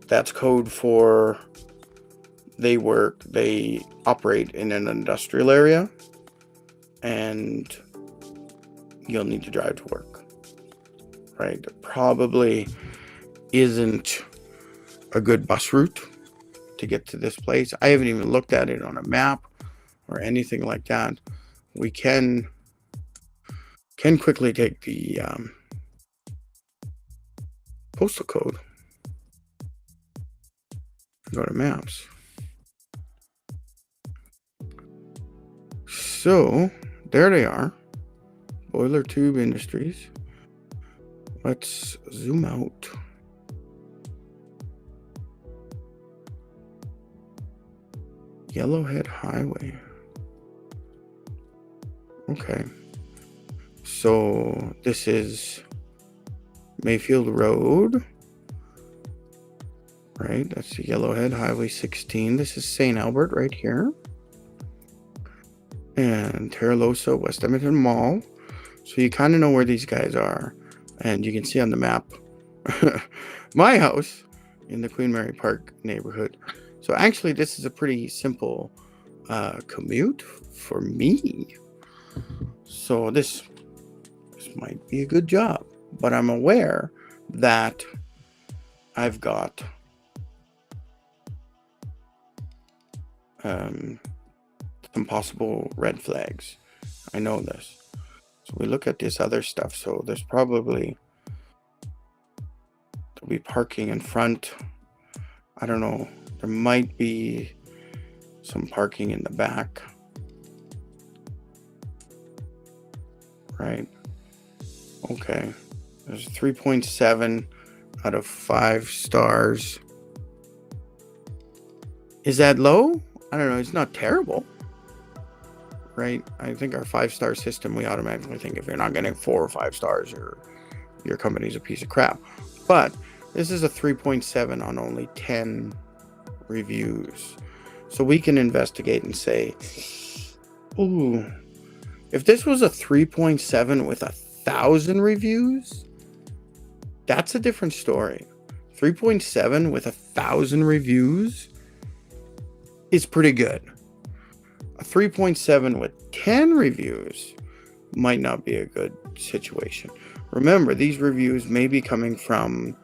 That's code for they operate in an industrial area, and you'll need to drive to work, right? There probably isn't a good bus route to get to this place. I haven't even looked at it on a map or anything like that. We can quickly take the postal code, go to maps. So there they are, Boiler Tube Industries. Let's zoom out. Yellowhead Highway. Okay, so this is Mayfield Road, right? That's the Yellowhead Highway 16. This is St. Albert right here, and Terralosa, West Edmonton Mall. So you kind of know where these guys are, and you can see on the map my house in the Queen Mary Park neighborhood. So actually, this is a pretty simple commute for me. So this might be a good job, but I'm aware that I've got some possible red flags. I know this. So we look at this other stuff. So there'll be parking in front. I don't know. There might be some parking in the back. Right. Okay. There's 3.7 out of 5 stars. Is that low? I don't know. It's not terrible. Right? I think our 5-star system, we automatically think if you're not getting 4 or 5 stars, your company's a piece of crap. But this is a 3.7 on only 10 reviews. So we can investigate and say, ooh, if this was a 3.7 with 1,000 reviews, that's a different story. 3.7 with 1,000 reviews is pretty good. A 3.7 with 10 reviews might not be a good situation. Remember, these reviews may be coming from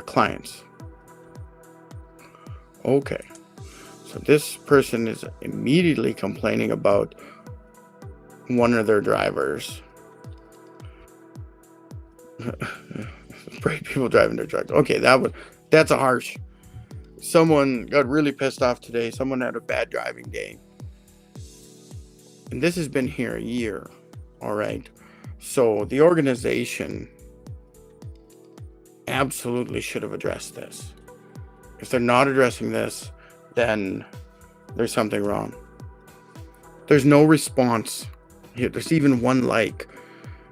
clients. Okay, so this person is immediately complaining about one of their drivers. Brave people driving their trucks. Okay, that's a harsh. Someone got really pissed off today. Someone had a bad driving day. And this has been here a year. All right. So the organization absolutely should have addressed this. If they're not addressing this, then there's something wrong. There's no response here. There's even one like.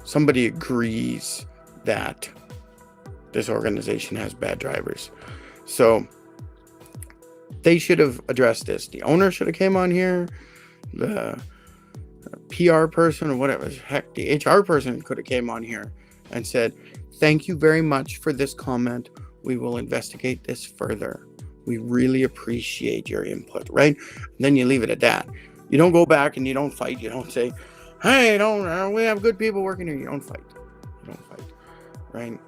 Somebody agrees that this organization has bad drivers. So they should have addressed this. The owner should have came on here. The PR person or whatever. Heck, the HR person could have came on here and said, thank you very much for this comment. We will investigate this further. We really appreciate your input, right? And then you leave it at that. You don't go back and you don't fight. You don't say, hey, we have good people working here. You don't fight. Right?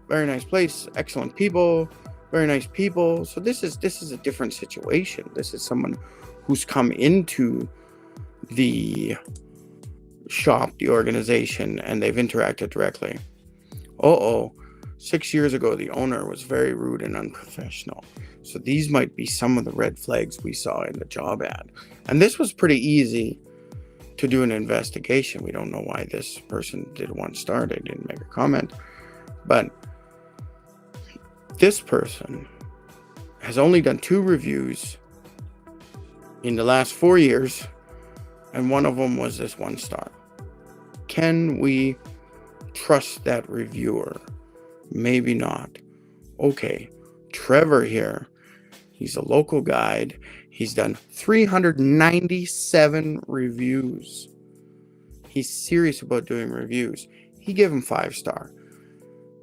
Very nice place. Excellent people. Very nice people. So this is a different situation. This is someone who's come into the shop, the organization, and they've interacted directly. 6 years ago, the owner was very rude and unprofessional. So these might be some of the red flags we saw in the job ad. And this was pretty easy to do an investigation. We don't know why this person did 1 star. They didn't make a comment. But this person has only done 2 reviews in the last 4 years, and one of them was this 1 star. Can we trust that reviewer? Maybe not. Okay, Trevor here, he's a local guide. He's done 397 reviews. He's serious about doing reviews. He gave him 5 star.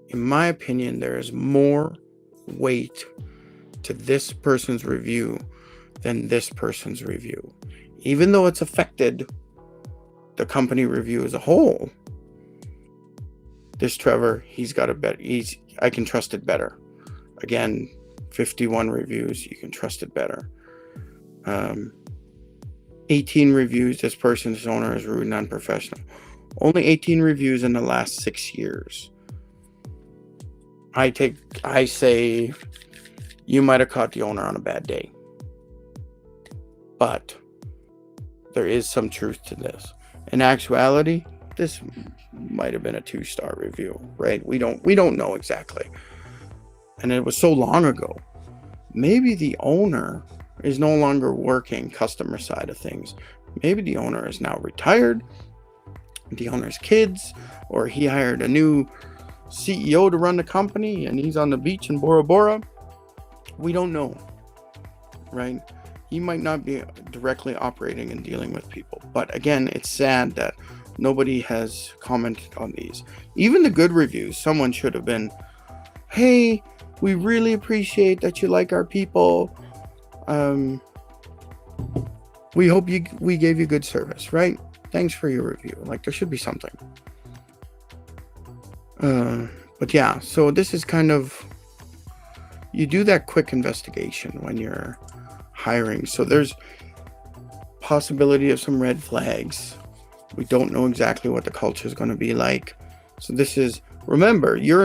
In my opinion, there is more weight to this person's review than this person's review. Even though it's affected the company review as a whole, this Trevor, he's got a better, I can trust it better. Again, 51 reviews, you can trust it better. 18 reviews, this person's owner is rude and unprofessional. Only 18 reviews in the last 6 years. I say you might have caught the owner on a bad day. But there is some truth to this. In actuality, this might have been a 2-star review, right? We don't know exactly. And it was so long ago. Maybe the owner is no longer working customer side of things. Maybe the owner is now retired, the owner's kids, or he hired a new CEO to run the company and he's on the beach in Bora Bora. We don't know, right? He might not be directly operating and dealing with people. But again, it's sad that nobody has commented on these. Even the good reviews, someone should have been, hey, we really appreciate that you like our people. we hope we gave you good service, right? Thanks for your review. Like, there should be something. But yeah, so this is kind of, you do that quick investigation when you're hiring. So there's possibility of some red flags. We don't know exactly what the culture is going to be like. So this is, remember, you're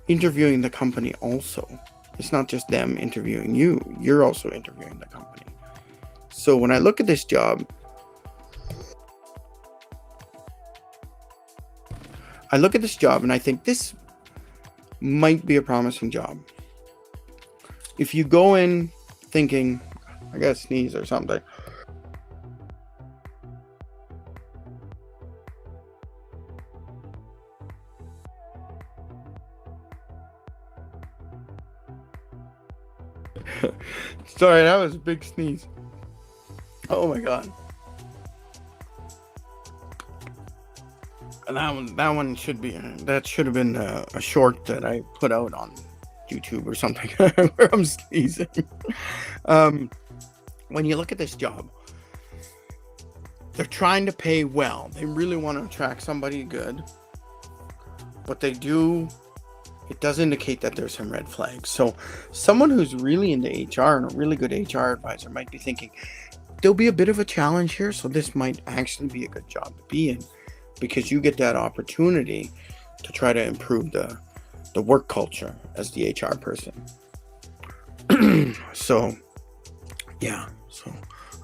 interviewing the company also. It's not just them interviewing you. You're also interviewing the company. So when I look at this job, and I think this might be a promising job. If you go in thinking, I gotta sneeze or something. Sorry, that was a big sneeze. Oh my god. And that should have been a short that I put out on YouTube or something where I'm sneezing. When you look at this job, they're trying to pay well. They really want to attract somebody good, but it does indicate that there's some red flags. So someone who's really into HR and a really good HR advisor might be thinking, there'll be a bit of a challenge here, so this might actually be a good job to be in, because you get that opportunity to try to improve the work culture as the HR person. So yeah, so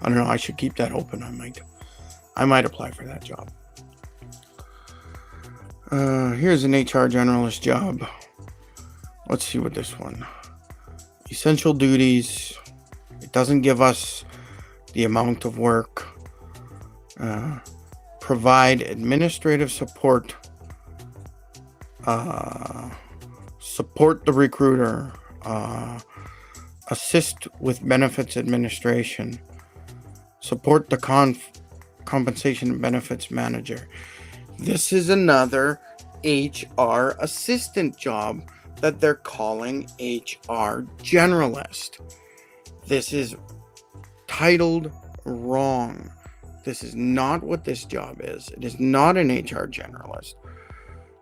I don't know, I should keep that open. I might apply for that job. Here's an HR generalist job. Let's see what this one. Essential duties. It doesn't give us the amount of work. Provide administrative support. Support the recruiter. Assist with benefits administration. Support the compensation and benefits manager. This is another HR assistant job that they're calling HR generalist. This is titled wrong. This is not what this job is. It is not an HR generalist.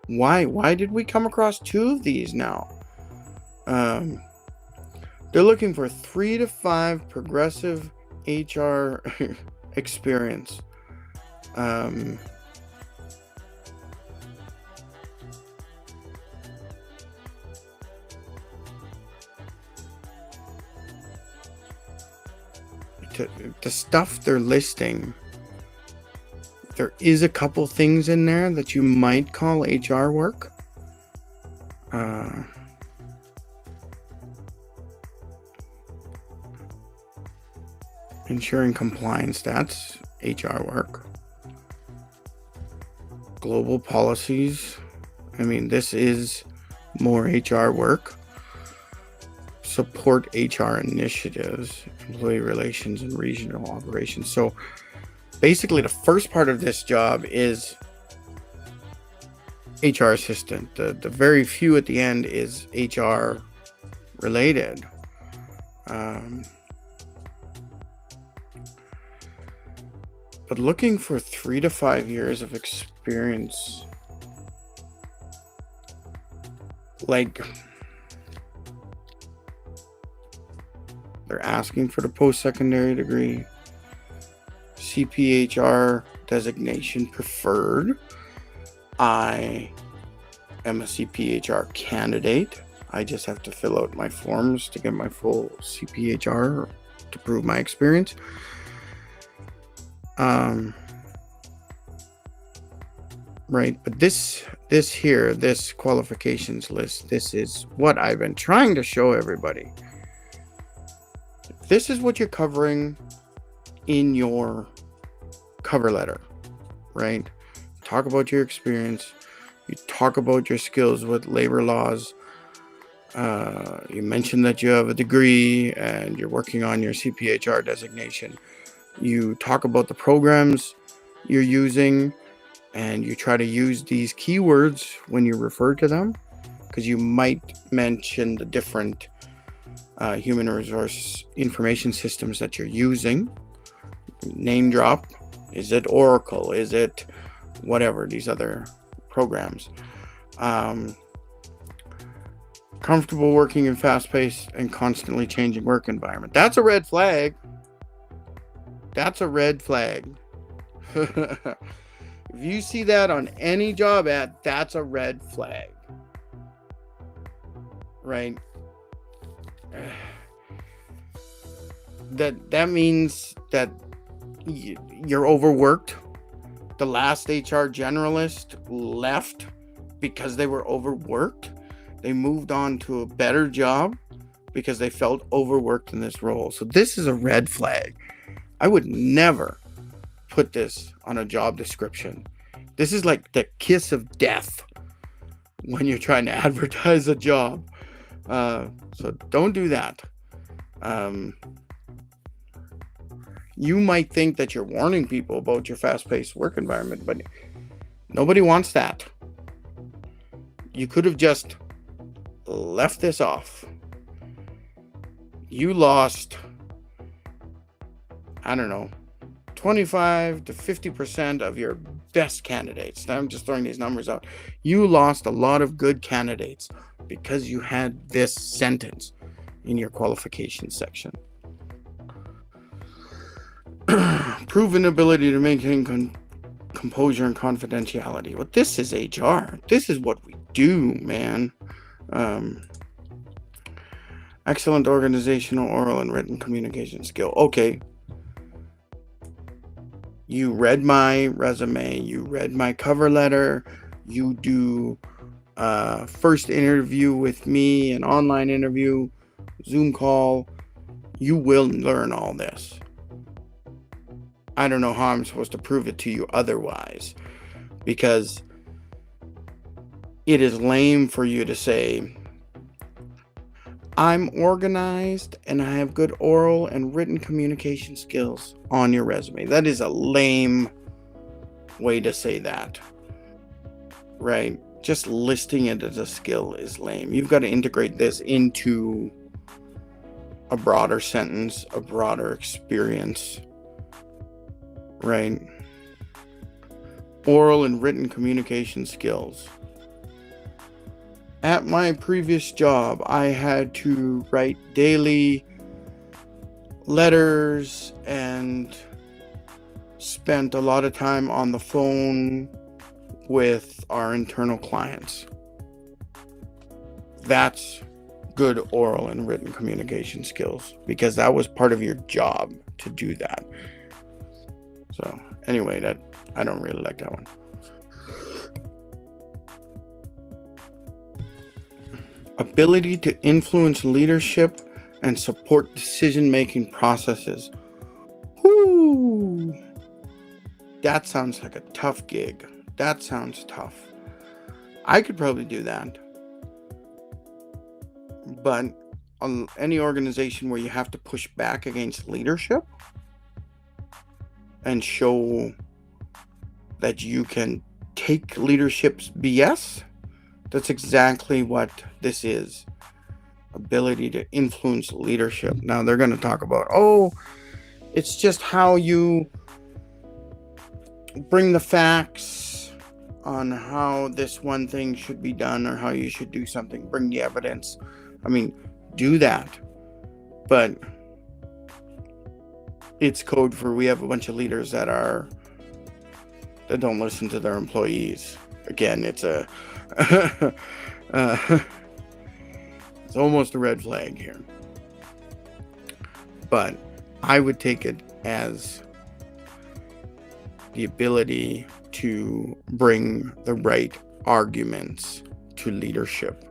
Why did we come across two of these now? They're looking for 3 to 5 progressive HR experience. The stuff they're listing, there is a couple things in there that you might call HR work. Ensuring compliance, that's HR work. Global policies, I mean, this is more HR work. Support HR initiatives, employee relations, and regional operations. So basically, the first part of this job is HR assistant. The very few at the end is HR related. But looking for 3 to 5 years of experience, like, they're asking for the post-secondary degree, CPHR designation preferred. I am a CPHR candidate. I just have to fill out my forms to get my full CPHR to prove my experience. Right, but this qualifications list, this is what I've been trying to show everybody. This is what you're covering in your cover letter, right? Talk about your experience. You talk about your skills with labor laws. You mentioned that you have a degree and you're working on your CPHR designation. You talk about the programs you're using, and you try to use these keywords when you refer to them, because you might mention the different human resource information systems that you're using. Name drop. Is it Oracle? Is it whatever, these other programs? Comfortable working in fast-paced and constantly changing work environment. That's a red flag. That's a red flag. If you see that on any job ad, that's a red flag. Right? That means that you're overworked. The last HR generalist left because they were overworked. They moved on to a better job because they felt overworked in this role. So this is a red flag. I would never put this on a job description. This is like the kiss of death when you're trying to advertise a job. So don't do that. You might think that you're warning people about your fast-paced work environment, but nobody wants that. You could have just left this off. You lost, I don't know, 25 to 50% of your best candidates. I'm just throwing these numbers out. You lost a lot of good candidates because you had this sentence in your qualifications section. Proven ability to maintain composure and confidentiality. Well, this is HR. This is what we do, man. Excellent organizational, oral, and written communication skill. Okay. You read my resume. You read my cover letter. You do first interview with me, an online interview, Zoom call. You will learn all this. I don't know how I'm supposed to prove it to you otherwise, because it is lame for you to say, I'm organized and I have good oral and written communication skills on your resume. That is a lame way to say that, right? Just listing it as a skill is lame. You've got to integrate this into a broader sentence, a broader experience, right? Oral and written communication skills. At my previous job, I had to write daily letters and spent a lot of time on the phone with our internal clients. That's good oral and written communication skills, because that was part of your job to do that. So anyway, that I don't really like that one. Ability to influence leadership and support decision-making processes. Whoo! That sounds like a tough gig. That sounds tough. I could probably do that. But on any organization where you have to push back against leadership and show that you can take leadership's BS, that's exactly what this is. Ability to influence leadership. Now they're going to talk about, it's just how you bring the facts on how this one thing should be done or how you should do something. Bring the evidence. I mean, do that. But it's code for we have a bunch of leaders that don't listen to their employees. Again, it's a it's almost a red flag here. But I would take it as the ability to bring the right arguments to leadership.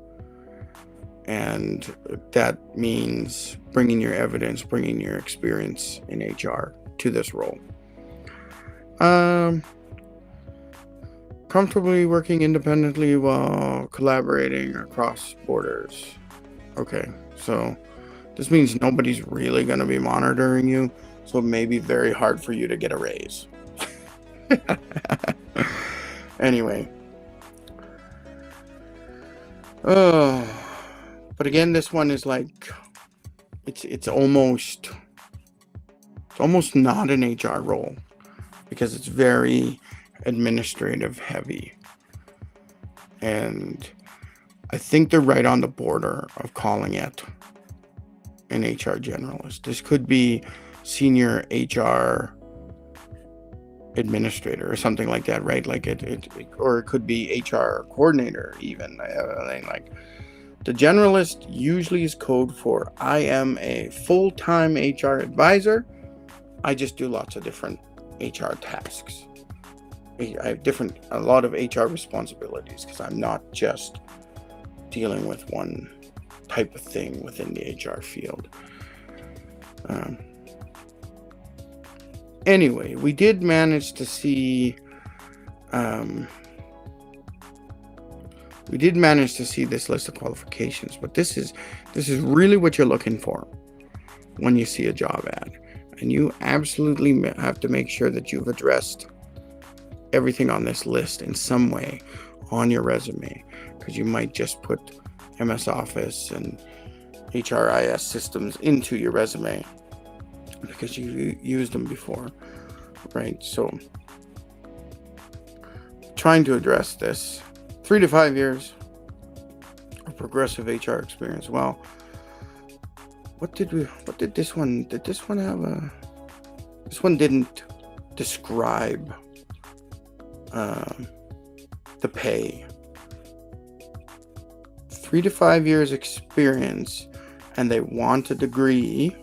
And that means bringing your evidence, bringing your experience in HR to this role. Comfortably working independently while collaborating across borders. Okay, so this means nobody's really going to be monitoring you, so it may be very hard for you to get a raise. Anyway. But again, this one is like it's almost not an HR role because it's very administrative heavy. And I think they're right on the border of calling it an HR generalist. This could be senior HR administrator or something like that, right? Like or it could be HR coordinator even. Like the generalist usually is code for I am a full-time HR advisor. I just do lots of different HR tasks. I have a lot of HR responsibilities because I'm not just dealing with one type of thing within the HR field. Anyway, we did manage to see this list of qualifications, but this is really what you're looking for when you see a job ad, and you absolutely have to make sure that you've addressed everything on this list in some way on your resume, because you might just put MS Office and HRIS systems into your resume because you used them before, right? So trying to address this, 3 to 5 years of progressive HR experience. Well, did this one have this one didn't describe the pay. 3 to 5 years experience, and they want a degree,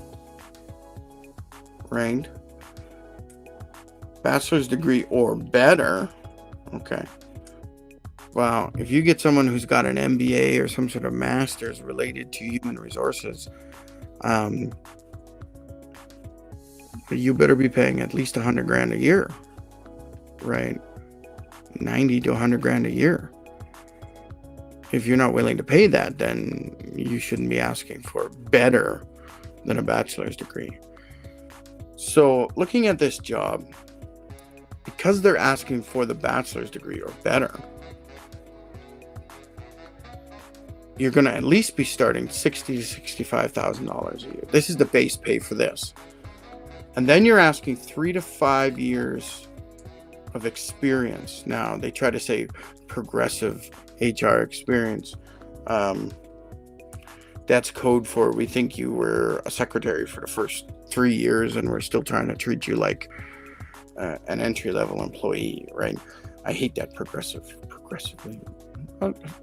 right? Bachelor's degree or better. Okay. Well, if you get someone who's got an MBA or some sort of master's related to human resources, you better be paying at least $100,000 a year, right? 90 to 100 grand a year. If you're not willing to pay that, then you shouldn't be asking for better than a bachelor's degree. So looking at this job, because they're asking for the bachelor's degree or better, you're going to at least be starting $60,000 to $65,000 a year. This is the base pay for this. And then you're asking 3 to 5 years of experience. Now, they try to say progressive HR experience. That's code for we think you were a secretary for the first 3 years and we're still trying to treat you like an entry-level employee, right? I hate that progressively.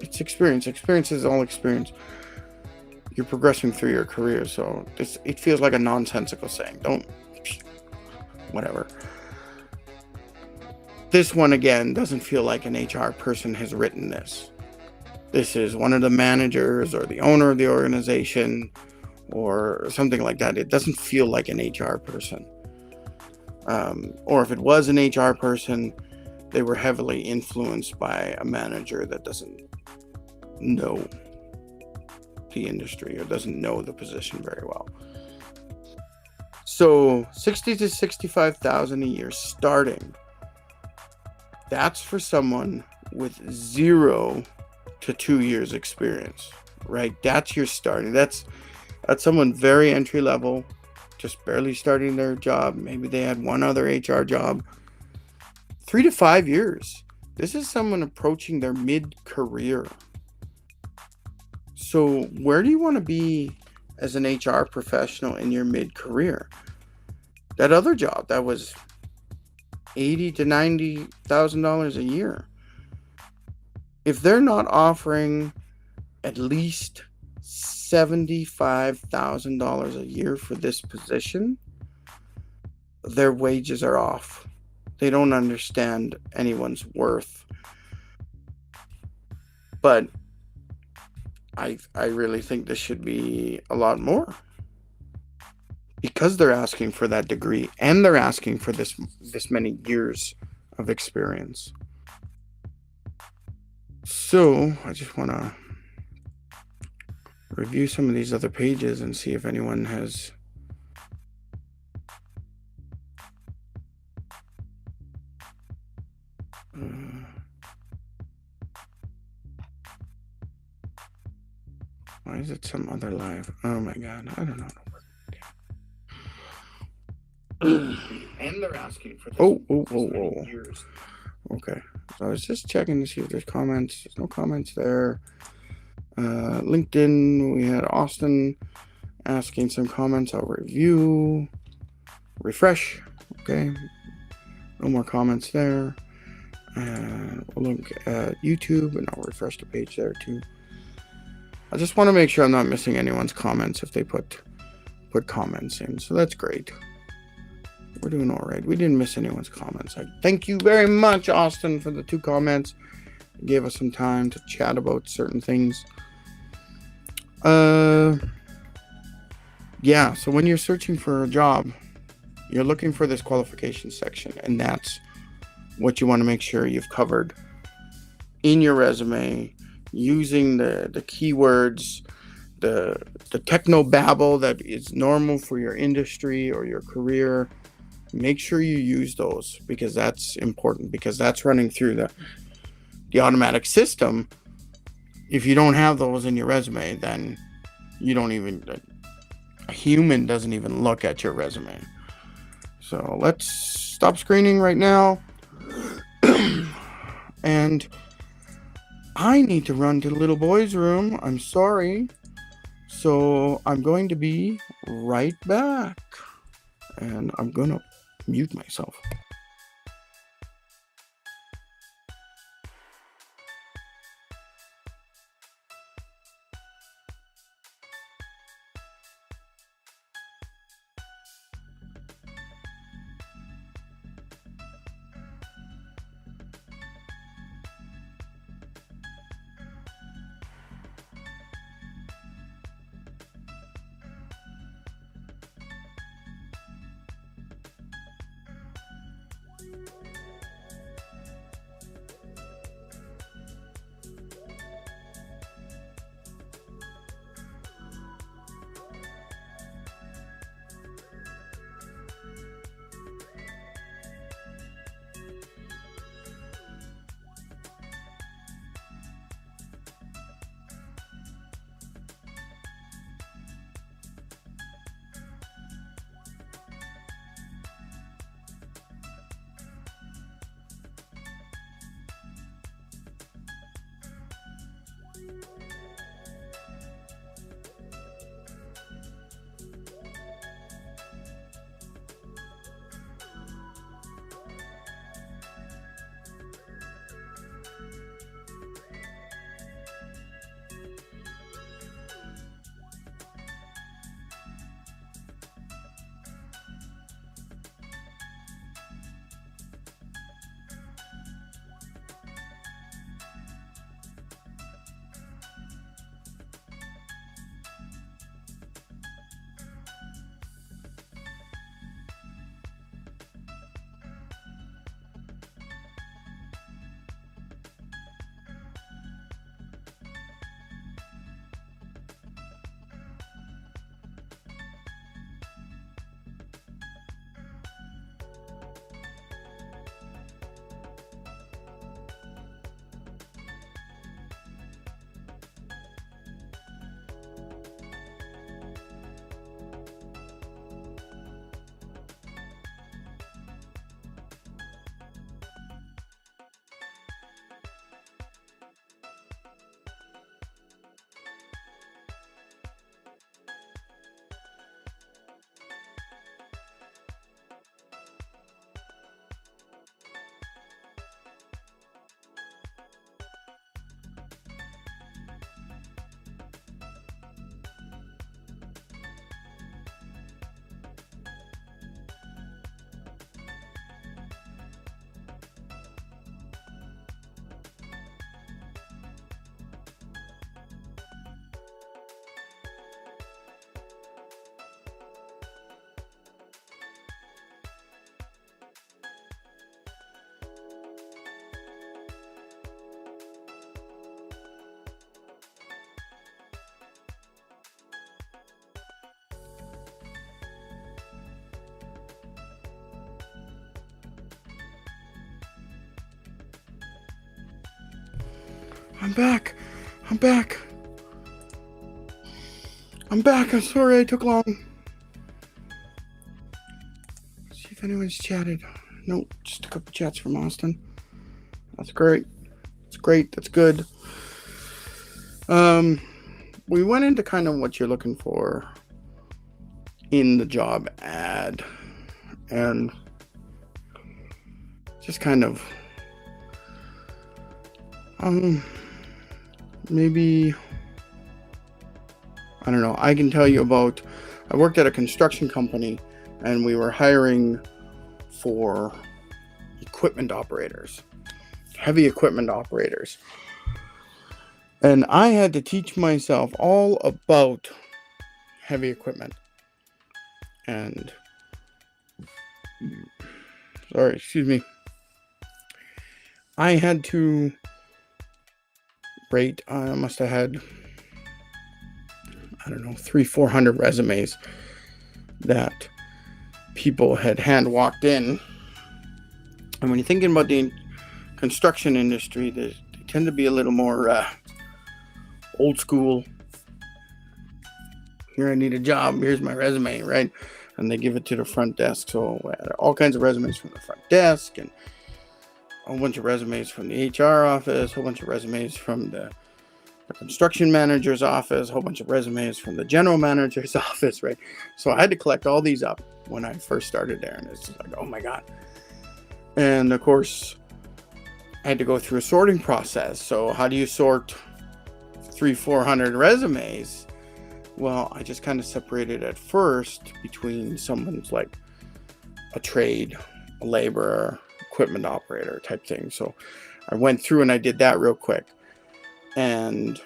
It's experience. Experience is all experience. You're progressing through your career, so it feels like a nonsensical saying. Whatever. This one, again, doesn't feel like an HR person has written this. This is one of the managers or the owner of the organization or something like that. It doesn't feel like an HR person. Or if it was an HR person, they were heavily influenced by a manager that doesn't know the industry or doesn't know the position very well. So 60 to 65,000 a year starting. That's for someone with 0 to 2 years experience, right? That's your starting. That's someone very entry level, just barely starting their job. Maybe they had one other HR job. 3 to 5 years. This is someone approaching their mid-career. So where do you want to be as an HR professional in your mid-career? That other job that was $80,000 to $90,000 a year. If they're not offering at least $75,000 a year for this position, their wages are off. They don't understand anyone's worth. But I really think this should be a lot more, because they're asking for that degree and they're asking for this many years of experience. So I just want to review some of these other pages and see if anyone has why is it some other live? Oh my god, I don't know. And they're asking for this. Oh. Okay. So I was just checking to see if there's comments. There's no comments there. LinkedIn, we had Austin asking some comments. I'll review. Refresh. Okay. No more comments there. We'll look at YouTube and I'll refresh the page there too. I just want to make sure I'm not missing anyone's comments if they put comments in. So that's great. We're doing all right. We didn't miss anyone's comments. I thank you very much, Austin, for the 2 comments. You gave us some time to chat about certain things. Yeah, so when you're searching for a job, you're looking for this qualifications section, and that's what you want to make sure you've covered in your resume, using the keywords, the techno babble that is normal for your industry or your career. Make sure you use those, because that's important, because that's running through the automatic system. If you don't have those in your resume, then you don't even, a human doesn't even look at your resume. So let's stop screening right now. And I need to run to the little boy's room. I'm sorry. So I'm going to be right back. And I'm going to mute myself. I'm back. I'm sorry I took long. if anyone's chatted. No, just a couple chats from Austin. That's great. That's great. That's good. We went into kind of what you're looking for in the job ad, and just kind of maybe, I don't know, I can tell you about, I worked at a construction company and we were hiring for equipment operators, heavy equipment operators. And I had to teach myself all about heavy equipment. And, sorry, excuse me. I had to rate, I must have had, I don't know, 300-400 resumes that people had hand walked in. And when you're thinking about the construction industry, they tend to be a little more old school. Here, I need a job. Here's my resume, right? And they give it to the front desk. So all kinds of resumes from the front desk, and a whole bunch of resumes from the HR office, a whole bunch of resumes from the construction manager's office, a whole bunch of resumes from the general manager's office, right? So I had to collect all these up when I first started there, and it's just like, oh my God. And of course, I had to go through a sorting process. So how do you sort 300-400 resumes? Well, I just kind of separated at first between someone's like a trade, a laborer, equipment operator type thing. So I went through and I did that real quick. And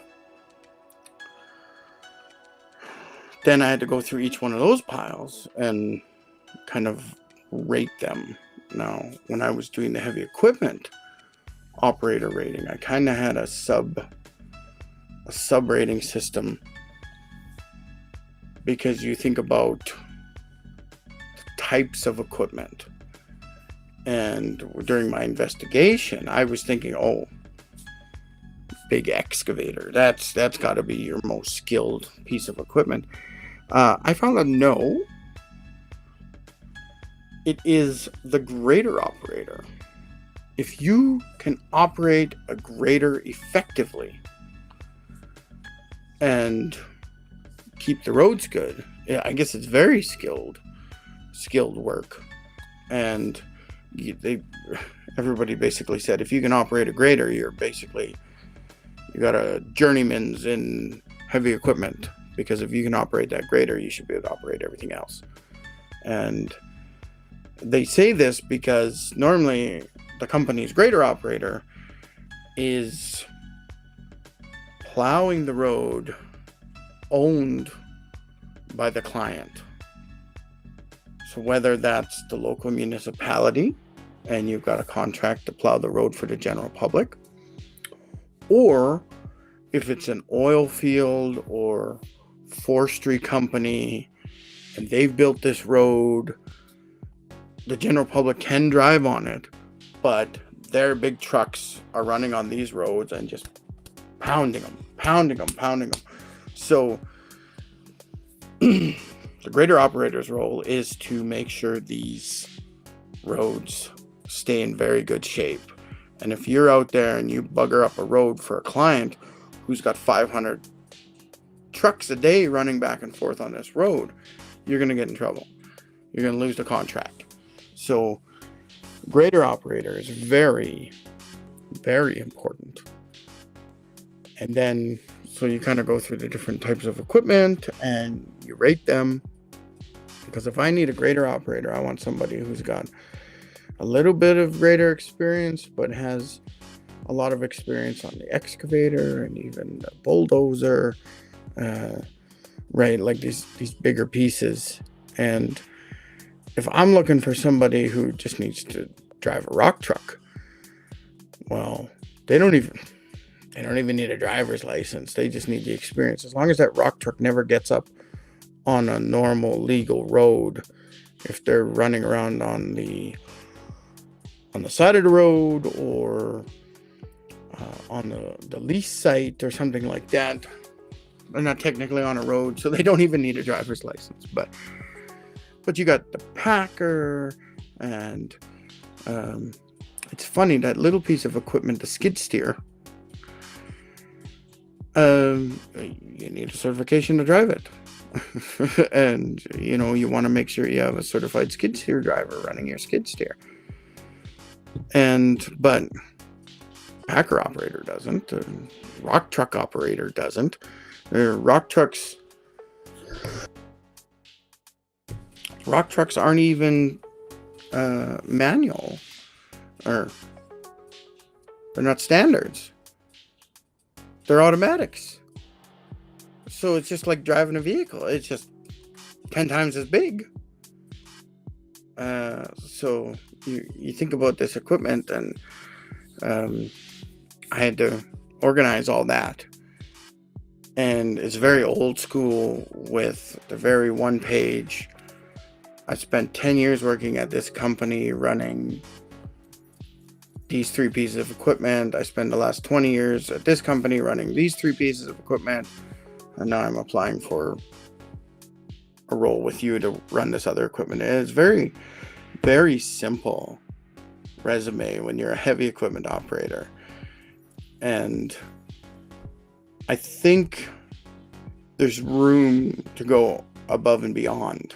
then I had to go through each one of those piles and kind of rate them. Now, when I was doing the heavy equipment operator rating, I kind of had a sub rating system, because you think about the types of equipment. And during my investigation, I was thinking, oh, big excavator, that's got to be your most skilled piece of equipment. I found out no, it is the grader operator. If you can operate a grader effectively and keep the roads good, I guess it's very skilled work. And everybody basically said, if you can operate a grader, you got a journeyman's in heavy equipment, because if you can operate that grader, you should be able to operate everything else. And they say this because normally the company's grader operator is plowing the road owned by the client. So whether that's the local municipality and you've got a contract to plow the road for the general public, or if it's an oil field or forestry company and they've built this road, the general public can drive on it, but their big trucks are running on these roads and just pounding them. So the grader operator's role is to make sure these roads stay in very good shape. And if you're out there and you bugger up a road for a client who's got 500 trucks a day running back and forth on this road, you're going to get in trouble. You're going to lose the contract. So grader operator is very, very important. And then, so you kind of go through the different types of equipment and you rate them. Because if I need a grader operator, I want somebody who's got a little bit of grader experience, but has a lot of experience on the excavator and even the bulldozer, right? Like these bigger pieces. And if I'm looking for somebody who just needs to drive a rock truck, well, they don't even need a driver's license. They just need the experience. As long as that rock truck never gets up on a normal legal road, if they're running around on the side of the road or on the lease site or something like that, they're not technically on a road, so they don't even need a driver's license. But you got the packer And it's funny, that little piece of equipment, the skid steer, you need a certification to drive it. And you want to make sure you have a certified skid steer driver running your skid steer. But packer operator doesn't, rock truck operator doesn't. Rock trucks aren't even manual, or they're not standards. They're automatics. So it's just like driving a vehicle. It's just 10 times as big. So you think about this equipment, and I had to organize all that. And it's very old school with the very one page. I spent 10 years working at this company running these 3 pieces of equipment. I spent the last 20 years at this company running these 3 pieces of equipment. And now I'm applying for a role with you to run this other equipment. And it's very, very simple resume when you're a heavy equipment operator. And I think there's room to go above and beyond,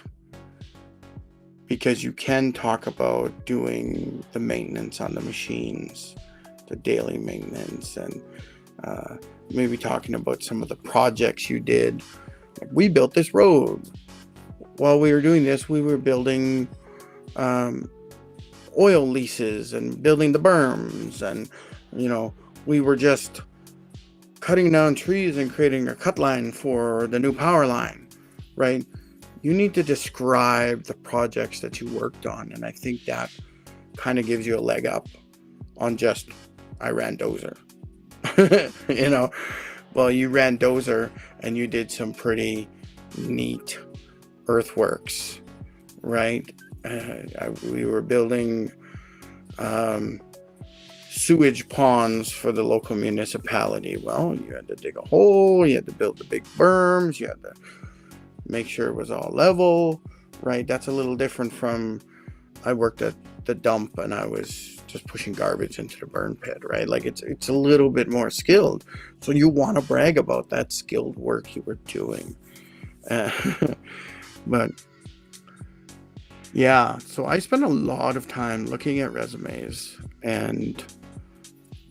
because you can talk about doing the maintenance on the machines, the daily maintenance, and maybe talking about some of the projects you did. Like, we built this road. While we were doing this, we were building oil leases and building the berms, and we were just cutting down trees and creating a cut line for the new power line, right? You need to describe the projects that you worked on, and I think that kind of gives you a leg up on just, I ran dozer. Well, you ran dozer and you did some pretty neat earthworks, right? We were building sewage ponds for the local municipality. Well, you had to dig a hole, you had to build the big berms, you had to make sure it was all level, right? That's a little different from, I worked at the dump and I was just pushing garbage into the burn pit, right? Like, it's a little bit more skilled. So you want to brag about that skilled work you were doing. But yeah, so I spent a lot of time looking at resumes and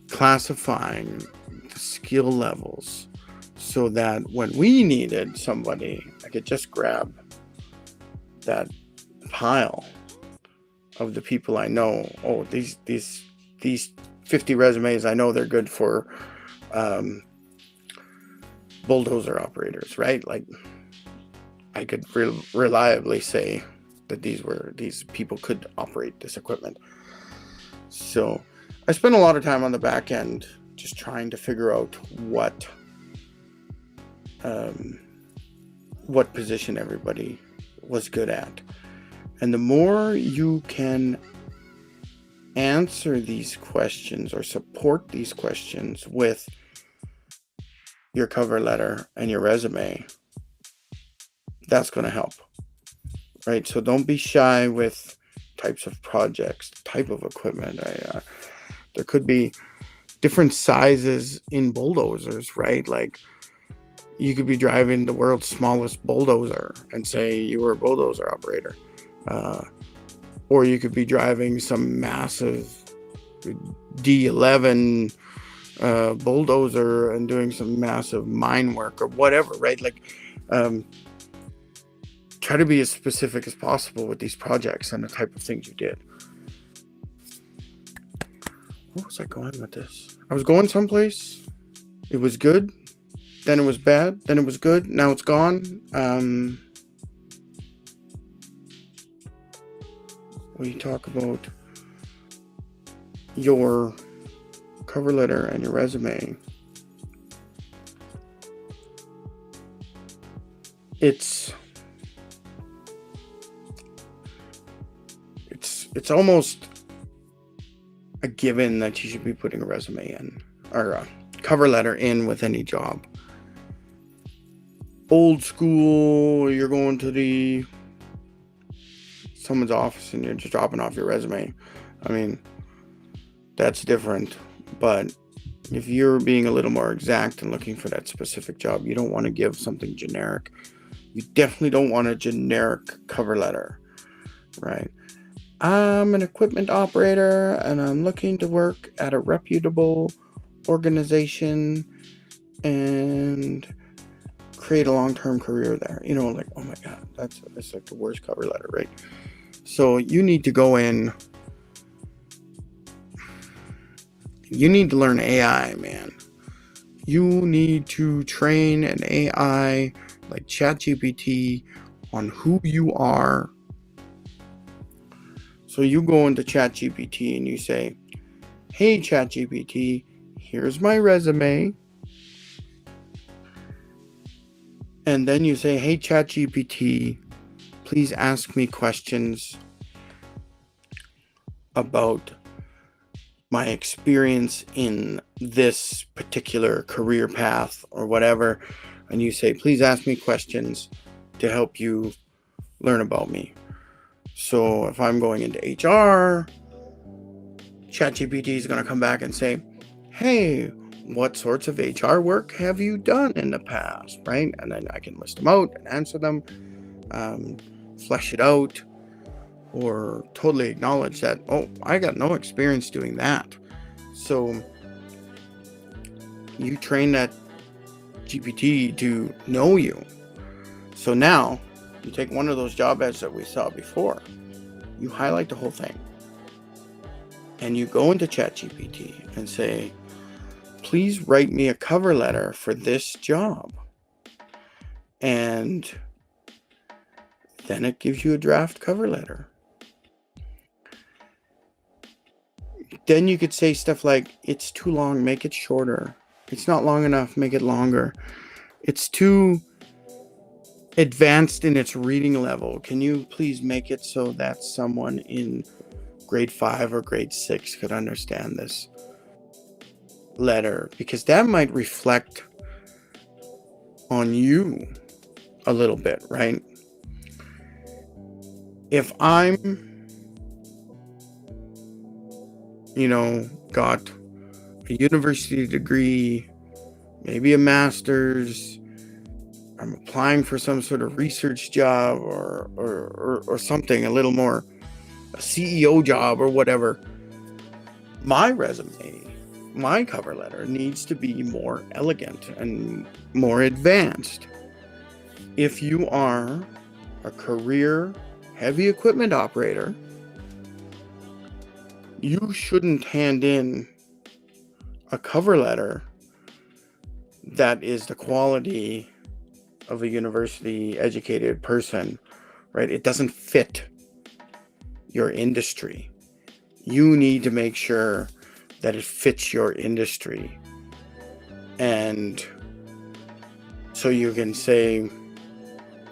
classifying the skill levels, so that when we needed somebody, I could just grab that pile of the people I know. Oh, these 50 resumes, I know they're good for bulldozer operators, right? Like, I could reliably say that these people could operate this equipment. So I spent a lot of time on the back end just trying to figure out what position everybody was good at. And the more you can answer these questions or support these questions with your cover letter and your resume, that's going to help, right? So don't be shy with types of projects, type of equipment. There could be different sizes in bulldozers, right? Like, you could be driving the world's smallest bulldozer and say you were a bulldozer operator. Or you could be driving some massive D11 bulldozer and doing some massive mine work or whatever, right? Like, try to be as specific as possible with these projects and the type of things you did. Where was I going with this? I was going someplace. It was good. Then it was bad. Then it was good. Now it's gone. We talk about your cover letter and your resume. It's almost a given that you should be putting a resume in, or a cover letter in, with any job. Old school, you're going to the someone's office and you're just dropping off your resume, I mean, that's different. But if you're being a little more exact and looking for that specific job, you don't want to give something generic. You definitely don't want a generic cover letter, right? I'm an equipment operator and I'm looking to work at a reputable organization and create a long-term career there. Like, oh my God, that's like the worst cover letter, right? So you need to go in. You need to learn AI, man. You need to train an AI like ChatGPT on who you are. So you go into ChatGPT and you say, hey, ChatGPT, here's my resume. And then you say, hey, ChatGPT, please ask me questions about my experience in this particular career path or whatever. And you say, please ask me questions to help you learn about me. So if I'm going into HR, ChatGPT is going to come back and say, hey, what sorts of HR work have you done in the past, right? And then I can list them out and answer them, flesh it out, or totally acknowledge that, oh, I got no experience doing that. So you train that GPT to know you. So now you take one of those job ads that we saw before, you highlight the whole thing, and you go into ChatGPT and say, please write me a cover letter for this job. And then it gives you a draft cover letter. Then you could say stuff like, it's too long, make it shorter. It's not long enough, make it longer. It's too advanced in its reading level. Can you please make it so that someone in grade 5 or grade 6 could understand this letter? Because that might reflect on you a little bit, right? If I'm, got a university degree, maybe a master's, I'm applying for some sort of research job or something a little more, a CEO job or whatever, my resume, my cover letter needs to be more elegant and more advanced. If you are a career heavy equipment operator, you shouldn't hand in a cover letter that is the quality of a university educated person, right? It doesn't fit your industry. You need to make sure that it fits your industry. And so you can say,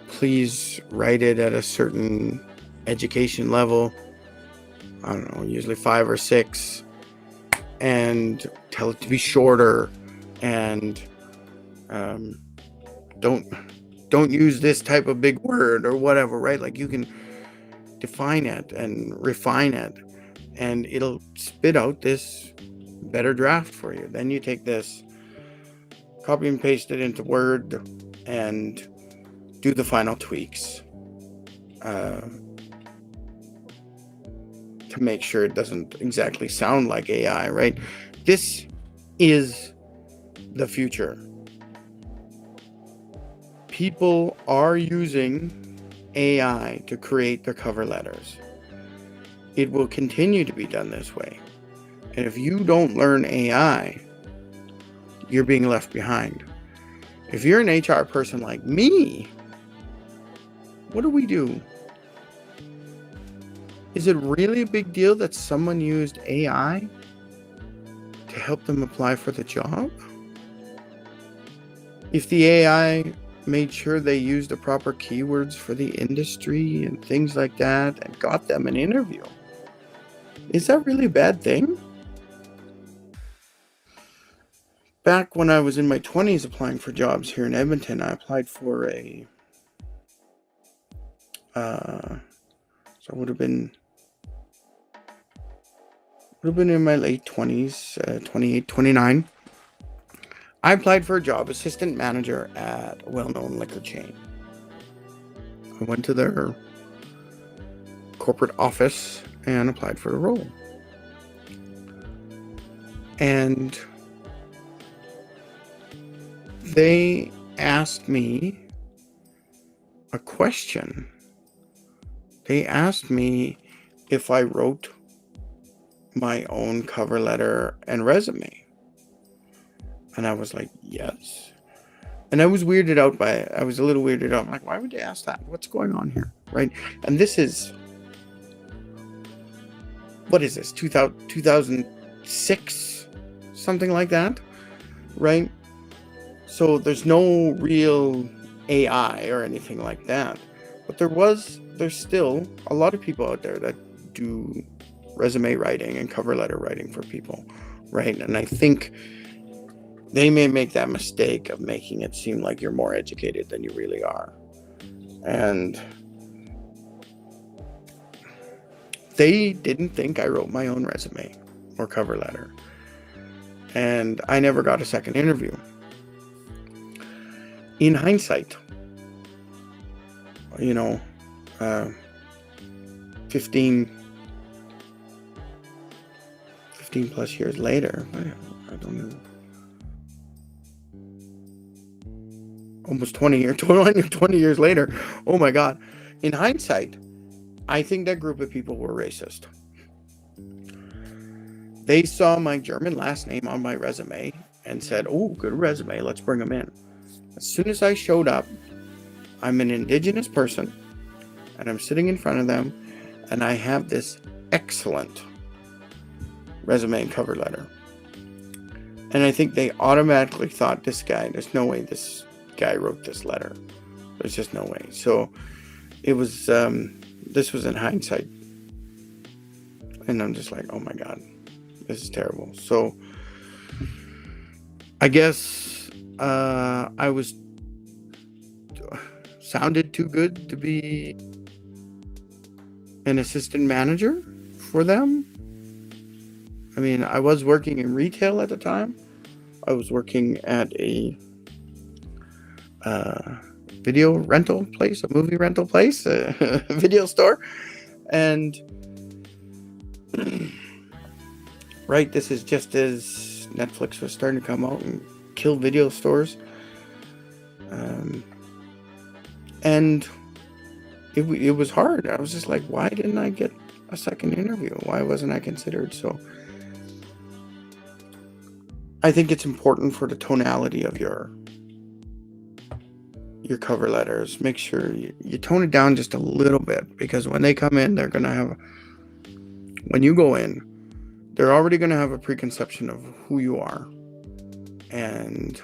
please write it at a certain education level, I don't know, usually 5 or 6, and tell it to be shorter, and don't use this type of big word or whatever, right? Like, you can define it and refine it, and it'll spit out this better draft for you. Then you take this, copy and paste it into Word, and do the final tweaks to make sure it doesn't exactly sound like AI, right? This is the future. People are using AI to create their cover letters. It will continue to be done this way. And if you don't learn AI, you're being left behind. If you're an HR person like me, what do we do? Is it really a big deal that someone used AI to help them apply for the job? If the AI made sure they used the proper keywords for the industry and things like that and got them an interview, is that really a bad thing? Back when I was in my 20s applying for jobs here in Edmonton, I applied for a So I would have been in my late 20s, 28, 29. I applied for a job, assistant manager at a well-known liquor chain. I went to their corporate office and applied for the role. And they asked me a question. They asked me if I wrote my own cover letter and resume. And I was like, yes. And I was a little weirded out. I'm like, why would they ask that? What's going on here? Right? And this is, what is this? 2006? Something like that. Right? So there's no real AI or anything like that. But there's still a lot of people out there that do resume writing and cover letter writing for people, right? And I think they may make that mistake of making it seem like you're more educated than you really are. And they didn't think I wrote my own resume or cover letter. And I never got a second interview. In hindsight, 15 plus years later, I don't know, almost 20 years later, oh my God. In hindsight, I think that group of people were racist. They saw my German last name on my resume and said, oh, good resume, let's bring them in. As soon as I showed up, I'm an Indigenous person, and I'm sitting in front of them, and I have this excellent resume and cover letter. And I think they automatically thought, there's no way this guy wrote this letter. There's just no way. So it was, this was in hindsight. And I'm just like, oh my God, this is terrible. So I guess I sounded too good to be an assistant manager for them. I mean, I was working in retail at the time. I was working at a video rental place, a movie rental place, a video store. And right, this is just as Netflix was starting to come out and kill video stores. And it was hard. I was just like, why didn't I get a second interview? Why wasn't I considered? So I think it's important for the tonality of your cover letters. Make sure you tone it down just a little bit, because when they come in, when you go in, they're already going to have a preconception of who you are. And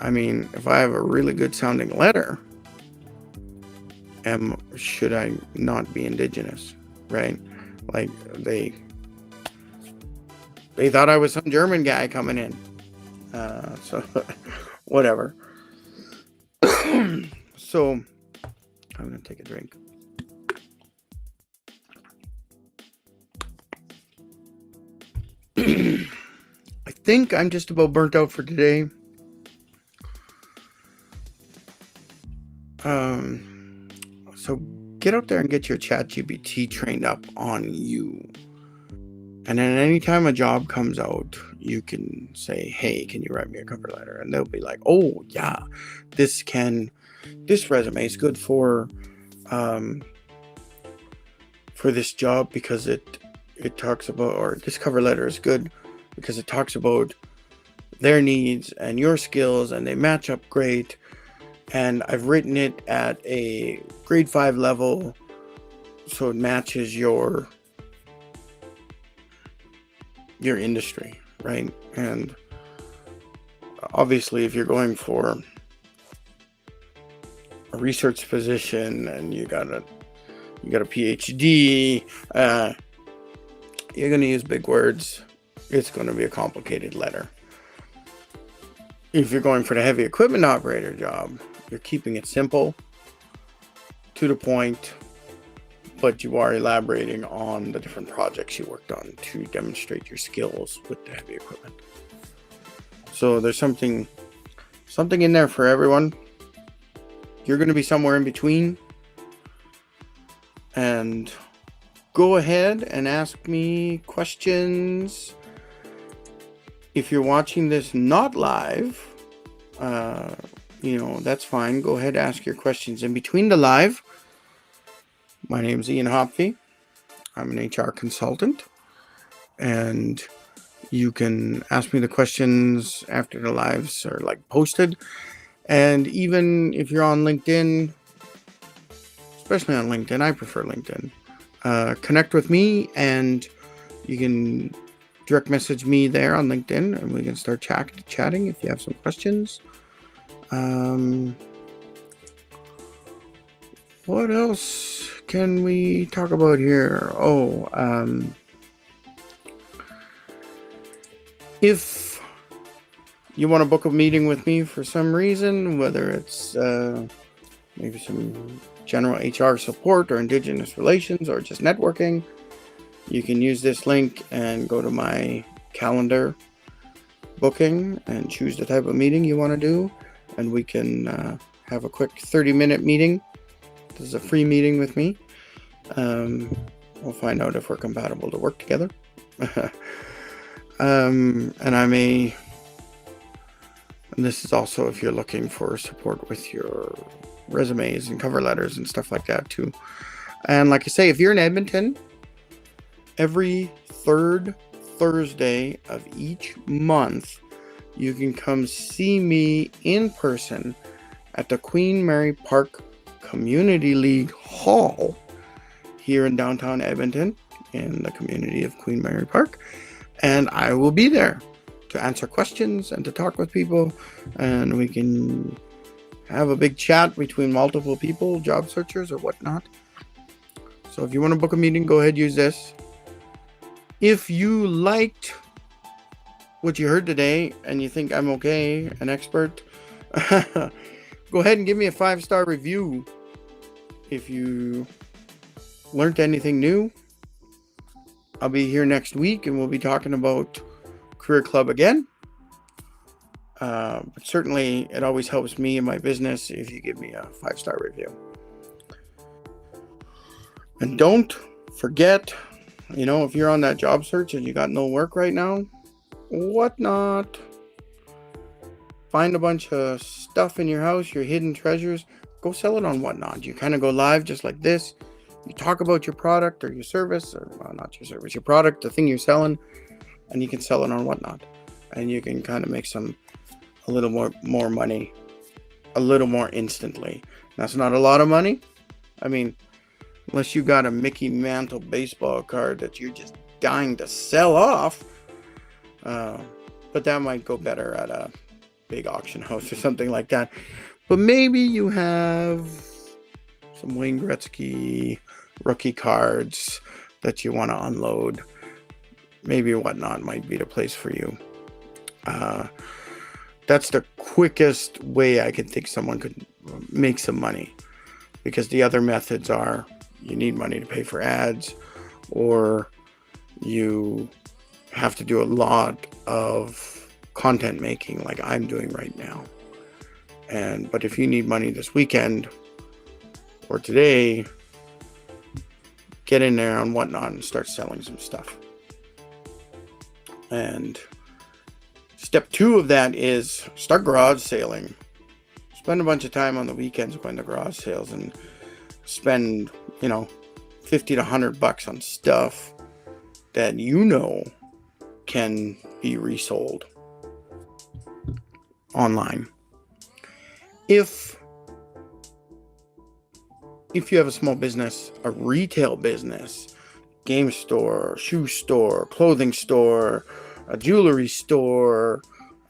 I mean, if I have a really good sounding letter, should I not be Indigenous, right? Like they thought I was some German guy coming in. So whatever. So I'm going to take a drink. I think I'm just about burnt out for today. So get out there and get your ChatGPT trained up on you. And then anytime a job comes out, you can say, hey, can you write me a cover letter? And they'll be like, oh yeah, this resume is good for this job because it talks about, or this cover letter is good because it talks about their needs and your skills, and they match up great. And I've written it at a grade 5 level, so it matches your industry, right? And obviously, if you're going for a research position and you got a PhD, you're going to use big words. It's going to be a complicated letter. If you're going for the heavy equipment operator job, you're keeping it simple. to the point, but you are elaborating on the different projects you worked on to demonstrate your skills with the heavy equipment. So there's something in there for everyone. You're going to be somewhere in between. And go ahead and ask me questions. If you're watching this not live, that's fine. Go ahead and ask your questions in between the live. My name is Ian Hopfe. I'm an HR consultant. And you can ask me the questions after the lives are posted. And even if you're on LinkedIn, especially on LinkedIn, I prefer LinkedIn. Connect with me, and you can direct message me there on LinkedIn, and we can start chatting if you have some questions. What else can we talk about here? If you want to book a meeting with me for some reason, whether it's maybe some general HR support or Indigenous Relations or just networking, you can use this link and go to my calendar booking and choose the type of meeting you want to do, and we can have a quick 30-minute meeting. This is a free meeting with me. We'll find out if we're compatible to work together. And this is also if you're looking for support with your resumes and cover letters and stuff like that too. And like I say, if you're in Edmonton, every third Thursday of each month, you can come see me in person at the Queen Mary Park Community League Hall here in downtown Edmonton in the community of Queen Mary Park. And I will be there to answer questions and to talk with people, and we can have a big chat between multiple people, job searchers or whatnot. So if you want to book a meeting, go ahead, use this. If you liked what you heard today and you think I'm okay, an expert, go ahead and give me a 5-star review. If you learned anything new, I'll be here next week and we'll be talking about Career Club again. But certainly it always helps me in my business if you give me a 5-star review. And don't forget, if you're on that job search and you got no work right now, whatnot, find a bunch of stuff in your house, your hidden treasures, go sell it on Whatnot. You kind of go live just like this. You talk about your product or your service, or not your service, your product, the thing you're selling, and you can sell it on Whatnot. And you can kind of make a little more money, a little more instantly. That's not a lot of money. I mean, unless you got a Mickey Mantle baseball card that you're just dying to sell off. But that might go better at a big auction house or something like that. But maybe you have some Wayne Gretzky rookie cards that you want to unload. Maybe Whatnot might be the place for you. That's the quickest way I could think someone could make some money, because the other methods are you need money to pay for ads, or you have to do a lot of content making like I'm doing right now. But if you need money this weekend or today, get in there on Whatnot and start selling some stuff. And step 2 of that is start garage sailing. Spend a bunch of time on the weekends going to garage sales and spend, $50 to $100 on stuff that can be resold online. If you have a small business, a retail business, game store, shoe store, clothing store, a jewelry store,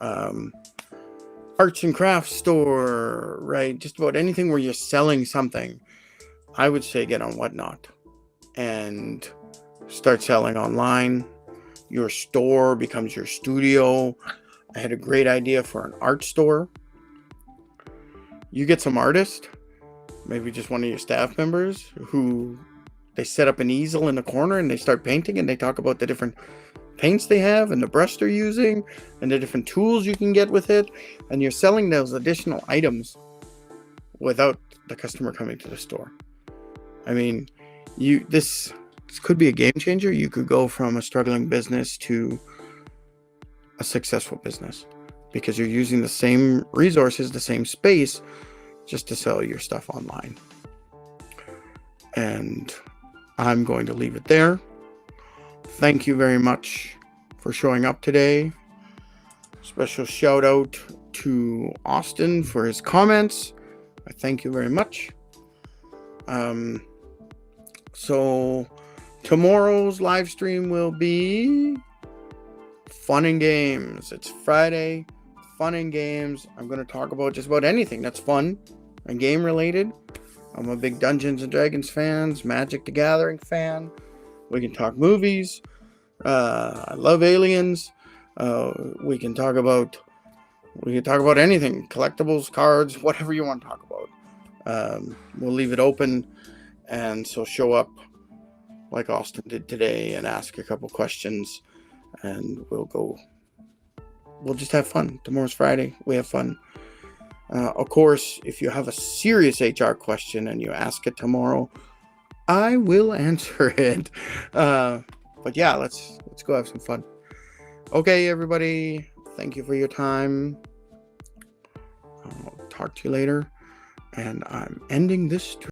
arts and crafts store, right? Just about anything where you're selling something, I would say get on Whatnot and start selling online. Your store becomes your studio. I had a great idea for an art store. You get some artists, maybe just one of your staff members who they set up an easel in the corner and they start painting and they talk about the different paints they have and the brush they're using and the different tools you can get with it, and you're selling those additional items without the customer coming to the store. I mean, this could be a game changer. You could go from a struggling business to a successful business because you're using the same resources, the same space, just to sell your stuff online. And I'm going to leave it there. Thank you very much for showing up today. Special shout out to Austin for his comments. I thank you very much. So tomorrow's live stream will be fun and games. It's Friday, fun and games. I'm going to talk about just about anything that's fun and game related. I'm a big Dungeons and Dragons fan, Magic the Gathering fan. We can talk movies. I love aliens. We can talk about anything, collectibles, cards, whatever you want to talk about. We'll leave it open, and so show up like Austin did today and ask a couple questions, and we'll just have fun. Tomorrow's Friday. We have fun. Of course, if you have a serious HR question and you ask it tomorrow, I will answer it. But yeah, let's go have some fun. Okay, everybody. Thank you for your time. I'll talk to you later. And I'm ending this stream.